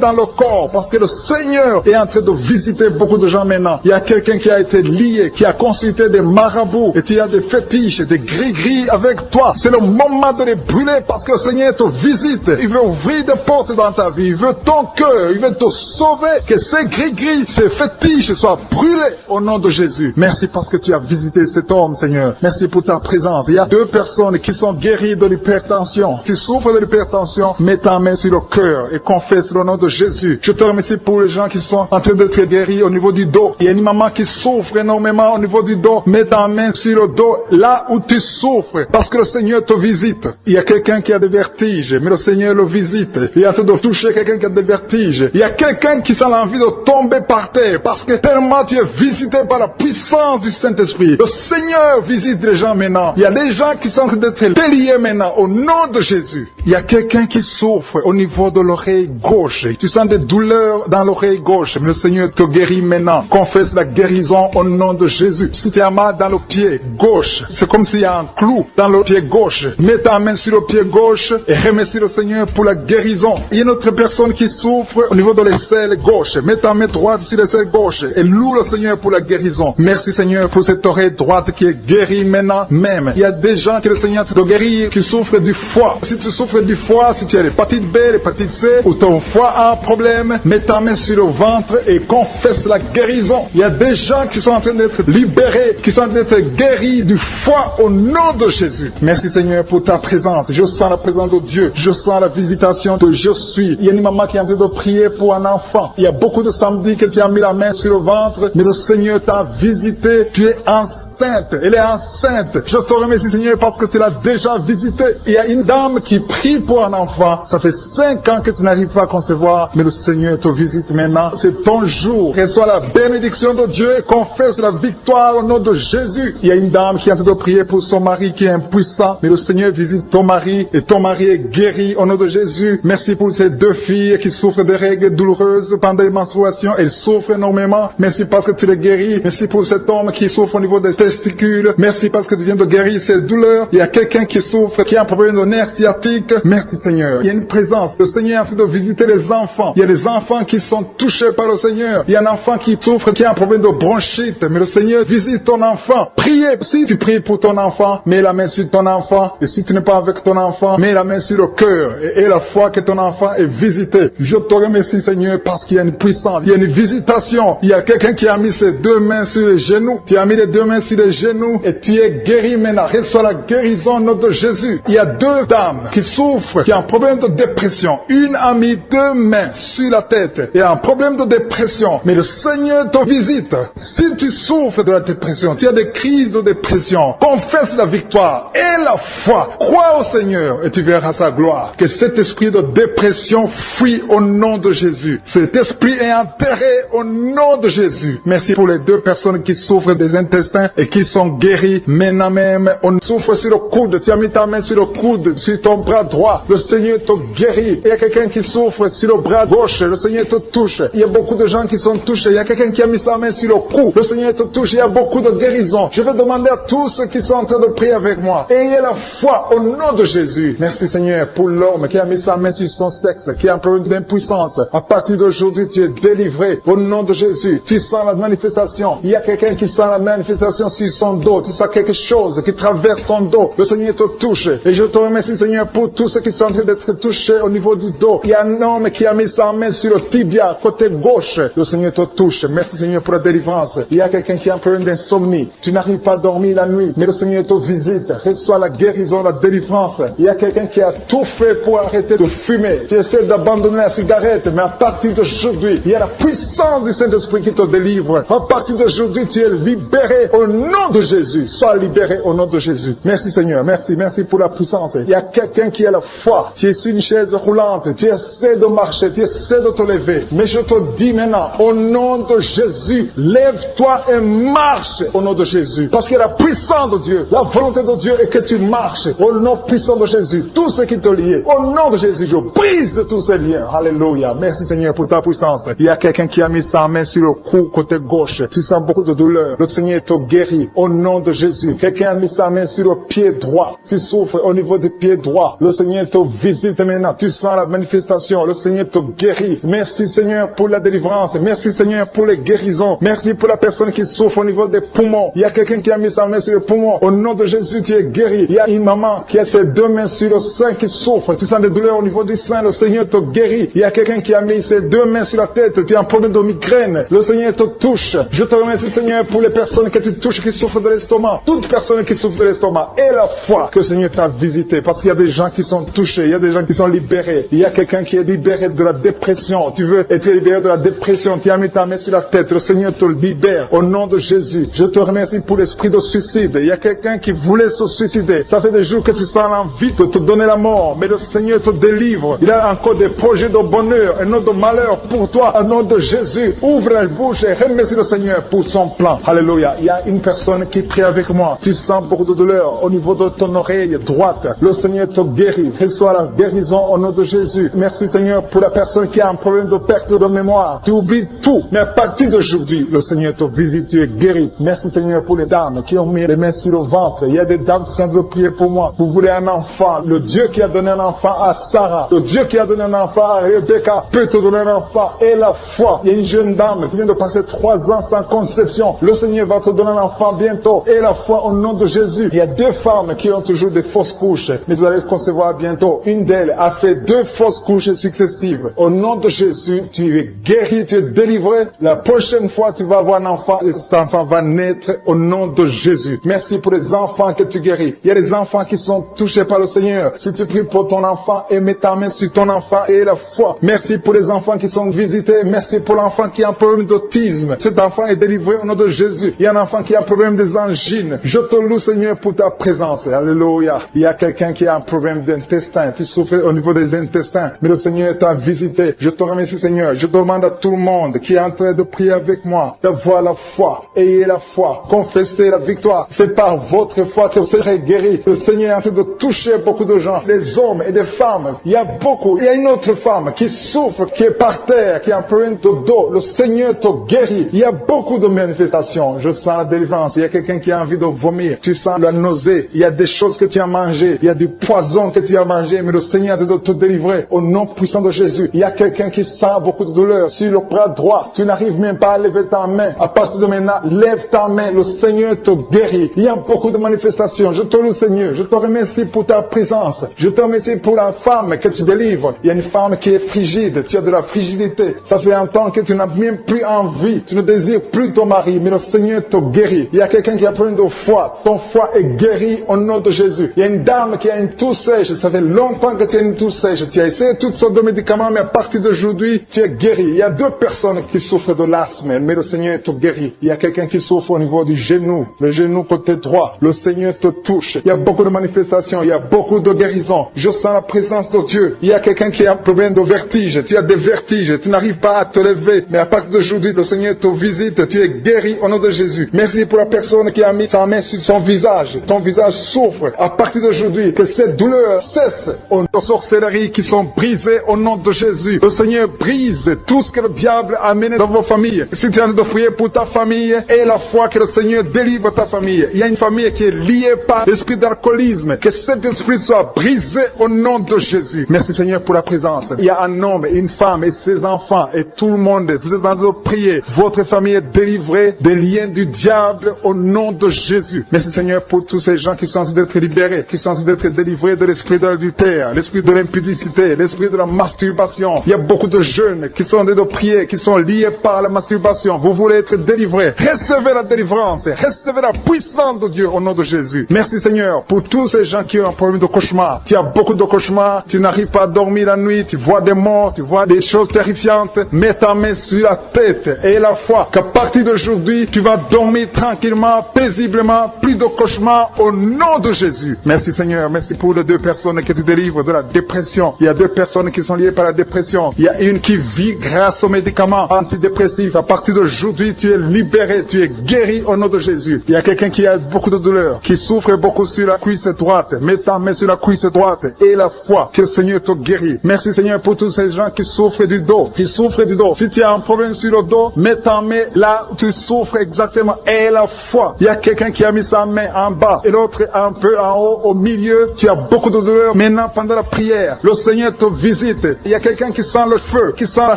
dans le corps parce que le Seigneur est en train de visiter beaucoup de gens maintenant. Il y a quelqu'un qui a été lié, qui a consulté des marabouts et tu as des fétiches, des gris-gris avec toi. C'est le moment de les brûler parce que le Seigneur te visite. Il veut ouvrir des portes dans ta vie. Il veut ton cœur. Il veut te sauver. Que ces gris-gris, ces fétiches soient brûlés au nom de Jésus. Merci parce que tu as visité cet homme, Seigneur. Merci pour ta présence. Il y a 2 personnes qui sont guéries de l'hypertension. Tu souffres de l'hypertension, mets ta main sur le cœur et confesse le nom de Jésus. Je te remercie pour les gens qui sont en train d'être guéris au niveau du dos. Il y a une maman qui souffre énormément au niveau du dos. Mets ta main sur le dos, là où tu souffres, parce que le Seigneur te visite. Il y a quelqu'un qui a des vertiges, mais le Seigneur le visite. Il est en train de toucher quelqu'un qui a des vertiges. Il y a quelqu'un qui sent l'envie de tomber par terre, parce que tellement tu es visité par la puissance du Saint-Esprit. Le Seigneur visite les gens maintenant. Il y a des gens qui sont en train d'être déliés maintenant, au nom de Jésus. Il y a quelqu'un qui souffre au niveau de l'oreille gauche. Tu sens des douleurs dans l'oreille gauche, mais le Seigneur te guérit maintenant. Confesse la guérison au nom de Jésus. Si tu as mal dans le pied gauche, c'est comme s'il y a un clou dans le pied gauche. Mets ta main sur le pied gauche et remercie le Seigneur pour la guérison. Il y a une autre personne qui souffre au niveau de l'aisselle gauche. Mets ta main droite sur l'aisselle gauche et loue le Seigneur pour la guérison. Merci Seigneur pour cette oreille droite qui est guérie maintenant même. Il y a des gens que le Seigneur te guérit qui souffrent du foie. Si tu souffres du foie, si tu as l'hépatite B, l'hépatite C, ou ton foie a un problème, mets ta main sur le ventre et confesse la guérison. Il y a des gens qui sont en train d'être libérés, qui sont en train d'être guéris du foie au nom de Jésus. Merci Seigneur pour ta présence. Je sens la présence de Dieu. Je sens la visitation de je suis. Il y a une maman qui est en train de prier pour un enfant. Il y a beaucoup de samedis que tu as mis la main sur le ventre, mais le Seigneur t'a visité. Tu es enceinte. Elle est enceinte. Je te remercie Seigneur parce que tu l'as déjà visité. Il y a une dame qui prie pour un enfant. Ça fait 5 ans que tu n'arrives pas à concevoir, mais le Seigneur te visite maintenant. C'est ton jour. Reçois la bénédiction de Dieu et confesse la victoire au nom de Jésus. Il y a une dame qui est en train de prier pour son mari qui est impuissant, mais le Seigneur visite ton mari et ton mari est guéri au nom de Jésus. Merci pour ces 2 filles qui souffrent de règles douloureuses pendant les menstruations. Elles souffrent énormément. Merci parce que tu les guéris. Merci pour cet homme qui souffre au niveau des testicules. Merci parce que tu viens de guérir ces douleurs. Il y a quelqu'un qui souffre, qui a un problème de nerf sciatique. Merci Seigneur. Il y a une présence. Le Seigneur est en train de visiter les enfants. Il y a des enfants qui sont touchés par le Seigneur. Il y a un enfant qui souffre, qui a un problème de bronchite. Mais le Seigneur visite ton enfant. Priez. Si tu pries pour ton enfant, mets la main sur ton enfant. Et si tu n'es pas avec ton enfant, mets la main sur le cœur. Et la foi que ton enfant est visité. Je te remercie Seigneur parce qu'il y a une puissance. Il y a une visitation. Il y a quelqu'un qui a mis ses 2 mains sur les genoux. Tu as mis les 2 mains sur les genoux et tu es guéri maintenant. Reçois la guérison au nom de Jésus. Il y a 2 dames qui souffrent, qui ont un problème de dépression. Une a mis 2 mains sur la tête et a un problème de dépression. Mais le Seigneur te visite. Si tu souffres de la dépression, tu as des crises de dépression, confesse la victoire et la foi. Crois au Seigneur et tu verras sa gloire. Que cet esprit de dépression fuit au nom de Jésus. Cet esprit est enterré au nom de Jésus. Merci pour les 2 personnes qui souffrent des intestins et qui sont guéries maintenant même. On souffre sur le coude. Tu as mis ta main sur le coude, sur ton bras droit. Le Seigneur te guérit. Il y a quelqu'un qui souffre sur le bras gauche. Le Seigneur te touche. Il y a beaucoup de gens qui sont touchés. Il y a quelqu'un qui a mis sa main sur le cou. Le Seigneur te touche. Il y a beaucoup de guérisons. Je vais demander à tous ceux qui sont en train de prier avec moi. Ayez la foi au nom de Jésus. Merci Seigneur pour l'homme qui a mis sa main sur son sexe, qui a un problème d'impuissance. À partir d'aujourd'hui, tu es délivré au nom de Jésus. Tu sens la manifestation. Il y a quelqu'un qui sent la manifestation sur son dos. Tu sens quelque chose qui traverse ton dos. Le Seigneur te touche. Et je te remercie Seigneur pour tous ceux qui sont en train d'être touchés au niveau du dos. Il y a un homme qui a mis sa main sur le tibia, côté gauche. Le Seigneur te touche. Merci Seigneur pour la délivrance. Il y a quelqu'un qui a un problème d'insomnie. Tu n'arrives pas à dormir la nuit, mais le Seigneur te visite. Reçois la guérison, la délivrance. Il y a quelqu'un qui a tout fait pour arrêter de fumer. Tu essaies d'abandonner la cigarette, mais à partir d'aujourd'hui, il y a la puissance du Saint-Esprit qui te délivre. À partir d'aujourd'hui, tu es libéré au nom de Jésus. Sois libéré au nom de Jésus. Merci Seigneur. Merci pour la puissance. Il y a quelqu'un qui a la foi. Tu es sur une chaise roulante. Tu essaies de marcher. Tu essaies de te lever. Mais je te dis maintenant, au nom de Jésus, lève-toi et marche au nom de Jésus. Parce qu'il y a la puissance de Dieu. La volonté de Dieu est que tu marches au nom puissant de Jésus. Tout ce qui te lie, au nom de Jésus, je brise tous ces liens. Alléluia. Merci Seigneur pour ta puissance. Il y a quelqu'un qui a mis sa main sur le cou côté gauche. Tu sens beaucoup de douleur. Le Seigneur te guérit au nom de Jésus. Quelqu'un a mis sa main sur le pied droit. Tu souffres au niveau du pied droit. Le Seigneur te visite maintenant. Tu sens la manifestation. Le Seigneur te guérit. Merci Seigneur pour la délivrance. Merci Seigneur pour les guérisons. Merci pour la personne qui souffre au niveau des poumons. Il y a quelqu'un qui a mis sa main sur le poumon. Au nom de Jésus, tu es guéri. Il y a une maman qui a ses 2 mains sur le sein qui souffre. Tu sens des douleurs au niveau du sein. Le Seigneur te guérit. Il y a quelqu'un qui a mis ses 2 mains sur la tête. Tu as un problème de migraine. Le Seigneur te touche. Je te remercie Seigneur pour les personnes que tu touches qui souffrent de l'estomac. Toute personne qui souffre de l'estomac. Et la foi que le Seigneur t'a visité. Parce qu'il y a des gens qui sont touchés. Il y a des gens qui sont libérés. Il y a quelqu'un qui est libéré de la dépression. Tu veux être libéré de la dépression. Tu as mis ta main sur la tête. Le Seigneur te libère. Au nom de Jésus. Je te remercie pour l'esprit de suicide. Il y a quelqu'un qui voulait se suicider. Ça fait des jours que tu sens l'envie de te donner la mort. Mais le Seigneur te délivre. Il a encore des projets de bonheur et non de malheur pour toi. Au nom de Jésus. Ouvre la bouche et remercie le Seigneur pour son plan. Alléluia. Il y a une personne qui prie avec moi. Tu sens beaucoup de douleur au niveau de ton oreille droite. Le Seigneur te guérit. Reçois la guérison au nom de Jésus. Merci Seigneur pour la personne qui a un problème de perte de mémoire. Tu oublies tout. Mais à partir d'aujourd'hui, le Seigneur te visite. Tu es guéri. Merci Seigneur pour les dames qui ont mis les mains sur le ventre. Il y a des dames qui sont en train de prier pour moi. Vous voulez un enfant. Le Dieu qui a donné un enfant à Sarah. Le Dieu qui a donné un enfant à Rebecca peut te donner un enfant. Et la foi. Il y a une jeune dame qui vient de passer 3 ans sans conception. Le Seigneur va te donner un enfant bientôt. Et la foi au nom de Jésus. Il y a 2 femmes qui ont toujours des fausses couches. Mais vous allez concevoir bientôt. Une d'elles a fait 2 fausses couches successives. Au nom de Jésus, tu es guéri, tu es délivré. La prochaine fois, tu vas avoir un enfant. Et cet enfant va naître au nom de Jésus. Merci pour les enfants que tu guéris. Il y a des enfants qui sont touchés par le Seigneur. Si tu pries pour ton enfant et mets ta main sur ton enfant et la foi. Merci pour les enfants qui sont visités. Merci pour l'enfant qui a un problème d'autisme. Cet enfant est délivré au nom de Jésus. Il y a un enfant qui a un problème des angines. Je te loue Seigneur pour ta présence. Alléluia. Il y a quelqu'un qui a un problème d'intestin. intestins, tu souffres au niveau des intestins, mais le Seigneur t'a visité. Je te remercie Seigneur, je demande à tout le monde qui est en train de prier avec moi d'avoir la foi, ayez la foi, confessez la victoire. C'est par votre foi que vous serez guéris. Le Seigneur est en train de toucher beaucoup de gens, des hommes et des femmes. Il y a une autre femme qui souffre, qui est par terre, qui a un problème de dos. Le Seigneur te guérit. Il y a beaucoup de manifestations. Je sens la délivrance. Il y a quelqu'un qui a envie de vomir. Tu sens la nausée. Il y a des choses que tu as mangées. Il y a du poison que tu as mangé, mais le Seigneur doit te délivrer au nom puissant de Jésus. Il y a quelqu'un qui sent beaucoup de douleur sur le bras droit. Tu n'arrives même pas à lever ta main. À partir de maintenant, lève ta main. Le Seigneur te guérit. Il y a beaucoup de manifestations. Je te loue, Seigneur. Je te remercie pour ta présence. Je te remercie pour la femme que tu délivres. Il y a une femme qui est frigide. Tu as de la frigidité. Ça fait un temps que tu n'as même plus envie. Tu ne désires plus ton mari, mais le Seigneur te guérit. Il y a quelqu'un qui a plein de foi. Ton foie est guéri au nom de Jésus. Il y a une dame qui a une toux sèche. Ça fait longtemps que tu as une toux sèche. Tu as essayé toutes sortes de médicaments, mais à partir d'aujourd'hui, tu es guéri. Il y a 2 personnes qui souffrent de l'asthme, mais le Seigneur te guérit. Il y a quelqu'un qui souffre au niveau du genou, le genou côté droit. Le Seigneur te touche. Il y a beaucoup de manifestations. Il y a beaucoup de guérisons. Je sens la présence de Dieu. Il y a quelqu'un qui a un problème de vertige. Tu as des vertiges. Tu n'arrives pas à te lever. Mais à partir d'aujourd'hui, le Seigneur te visite. Tu es guéri au nom de Jésus. Merci pour la personne qui a mis sa main sur son visage. Ton visage souffre. À partir d'aujourd'hui, que cette douleur cesse. Aux sorcelleries qui sont brisées au nom de Jésus. Le Seigneur brise tout ce que le diable a amené dans vos familles. Si tu es en train de prier pour ta famille, et la foi que le Seigneur délivre ta famille. Il y a une famille qui est liée par l'esprit d'alcoolisme. Que cet esprit soit brisé au nom de Jésus. Merci Seigneur pour la présence. Il y a un homme, une femme et ses enfants et tout le monde. Vous êtes en train de prier. Votre famille est délivrée des liens du diable au nom de Jésus. Merci Seigneur pour tous ces gens qui sont en train d'être libérés, qui sont en train d'être délivrés de l'esprit de l'adultère, l'esprit de l'impudicité, l'esprit de la masturbation. Il y a beaucoup de jeunes qui sont en train de prier, qui sont liés par la masturbation. Vous voulez être délivrés. Recevez la délivrance. Recevez la puissance de Dieu au nom de Jésus. Merci Seigneur pour tous ces gens qui ont un problème de cauchemar. Tu as beaucoup de cauchemars. Tu n'arrives pas à dormir la nuit. Tu vois des morts. Tu vois des choses terrifiantes. Mets ta main sur la tête et la foi qu'à partir d'aujourd'hui, tu vas dormir tranquillement, paisiblement, plus de cauchemars au nom de Jésus. Merci Seigneur. Merci pour les 2 personnes que tu délivres de la dépression. Il y a 2 personnes qui sont liées par la dépression. Il y a une qui vit grâce aux médicaments antidépressifs. À partir d'aujourd'hui, tu es libéré. Tu es guéri au nom de Jésus. Il y a quelqu'un qui a beaucoup de douleur, qui souffre beaucoup sur la cuisse droite. Mets ta main sur la cuisse droite et la foi que le Seigneur te guérit. Merci Seigneur pour tous ces gens qui souffrent du dos. Tu souffres du dos. Si tu as un problème sur le dos, mets ta main là où tu souffres exactement et la foi. Il y a quelqu'un qui a mis sa main en bas et l'autre un peu en haut, au milieu. Tu as beaucoup de douleur. Maintenant, pendant la prière, le Seigneur te visite. Il y a quelqu'un qui sent le feu, qui sent la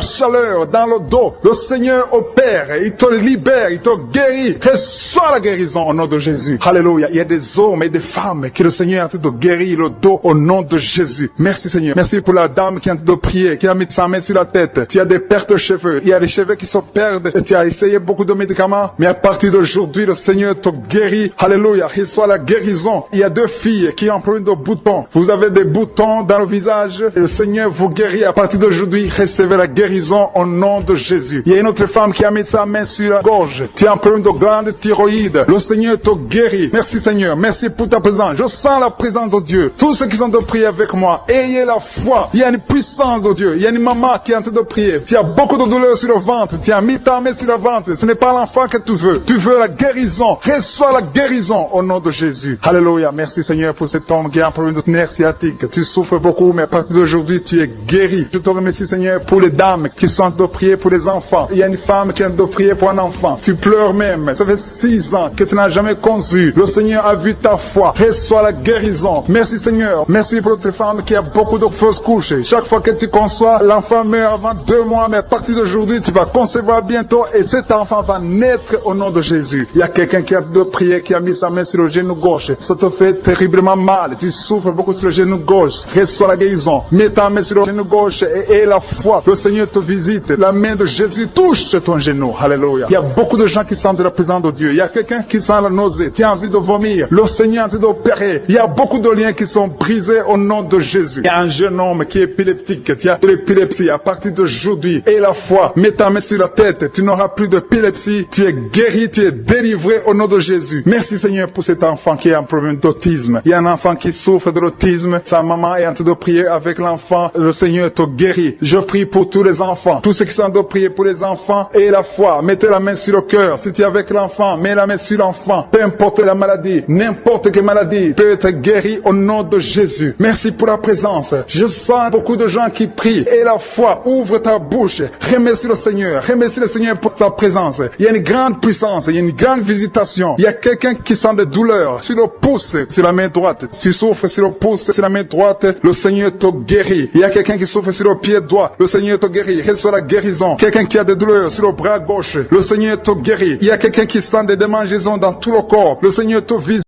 chaleur dans le dos. Le Seigneur opère. Il te libère. Il te guérit. Reçois la guérison au nom de Jésus. Alléluia. Il y a des hommes et des femmes que le Seigneur est en train de guérir le dos au nom de Jésus. Merci Seigneur. Merci pour la dame qui est en train de prier, qui a mis sa main sur la tête. Tu as des pertes de cheveux. Il y a des cheveux qui se perdent. Et tu as essayé beaucoup de médicaments. Mais à partir d'aujourd'hui, le Seigneur te guérit. Alléluia. Reçois la guérison. Il y a 2 filles qui ont un problème de boutons. Vous avez des boutons dans le visage. Et le Seigneur vous guérit. À partir d'aujourd'hui, recevez la guérison au nom de Jésus. Il y a une autre femme qui a mis sa main sur la gorge. Tu as un problème de glande thyroïde. Le Seigneur te guérit. Merci Seigneur. Merci pour ta présence. Je sens la présence de Dieu. Tous ceux qui sont de prier avec moi, ayez la foi. Il y a une puissance de Dieu. Il y a une maman qui est en train de prier. Tu as beaucoup de douleur sur le ventre. Tu as mis ta main sur le ventre. Ce n'est pas l'enfant que tu veux. Tu veux la guérison. Reçois la guérison au nom de Jésus. Alléluia. Merci Seigneur pour cet homme qui a un problème de nerf sciatique. Tu souffres beaucoup, mais à partir d'aujourd'hui, tu es guéri. Je te remercie Seigneur pour les dames qui sont en train de prier pour les enfants. Il y a une femme qui est en train de prier pour un enfant. Tu pleures même. Ça fait 6 ans que tu n'as jamais conçu. Le Seigneur a vu ta foi. Reçois la guérison. Merci Seigneur. Merci pour notre femme qui a beaucoup de fausses couches. Chaque fois que tu conçois, l'enfant meurt avant 2 mois, mais à partir d'aujourd'hui, tu vas concevoir bientôt et cet enfant va naître au nom de Jésus. Il y a quelqu'un qui a de prier, qui a mis sa main sur le genou gauche. Ça te fait terriblement mal. Tu souffres beaucoup sur le genou gauche. Reçois la guérison. Mets ta main sur le genou gauche et la foi. Le Seigneur te visite. La main de Jésus touche ton genou. Alléluia. Il y a beaucoup de gens qui sentent la présence de Dieu. Il y a quelqu'un qui sent la nausée. Tu as envie de vomir. Le Seigneur est en train d'opérer. Il y a beaucoup de liens qui sont brisés au nom de Jésus. Il y a un jeune homme qui est épileptique. Tu as de l'épilepsie à partir d'aujourd'hui. Et la foi. Mets ta main sur la tête. Tu n'auras plus d'épilepsie. Tu es guéri. Tu es délivré au nom de Jésus. Merci Seigneur pour cet enfant qui a un problème d'autisme. Il y a un enfant qui souffre de l'autisme. même sa maman est en train de prier avec l'enfant, le Seigneur te guérit. Je prie pour tous les enfants, tous ceux qui sont en train de prier pour les enfants et la foi. Mettez la main sur le cœur. Si tu es avec l'enfant, mets la main sur l'enfant. Peu importe la maladie, n'importe quelle maladie peut être guérie au nom de Jésus. Merci pour la présence. Je sens beaucoup de gens qui prient et la foi. Ouvre ta bouche. Remercie le Seigneur. Remercie le Seigneur pour sa présence. Il y a une grande puissance. Il y a une grande visitation. Il y a quelqu'un qui sent des douleurs sur le pouce, sur la main droite. Tu souffres sur le pouce, sur la main droite. Le Seigneur te guérit. Il y a quelqu'un qui souffre sur le pied droit. Le Seigneur te guérit. Reçois la guérison. Quelqu'un qui a des douleurs sur le bras gauche. Le Seigneur te guérit. Il y a quelqu'un qui sent des démangeaisons dans tout le corps. Le Seigneur te visite.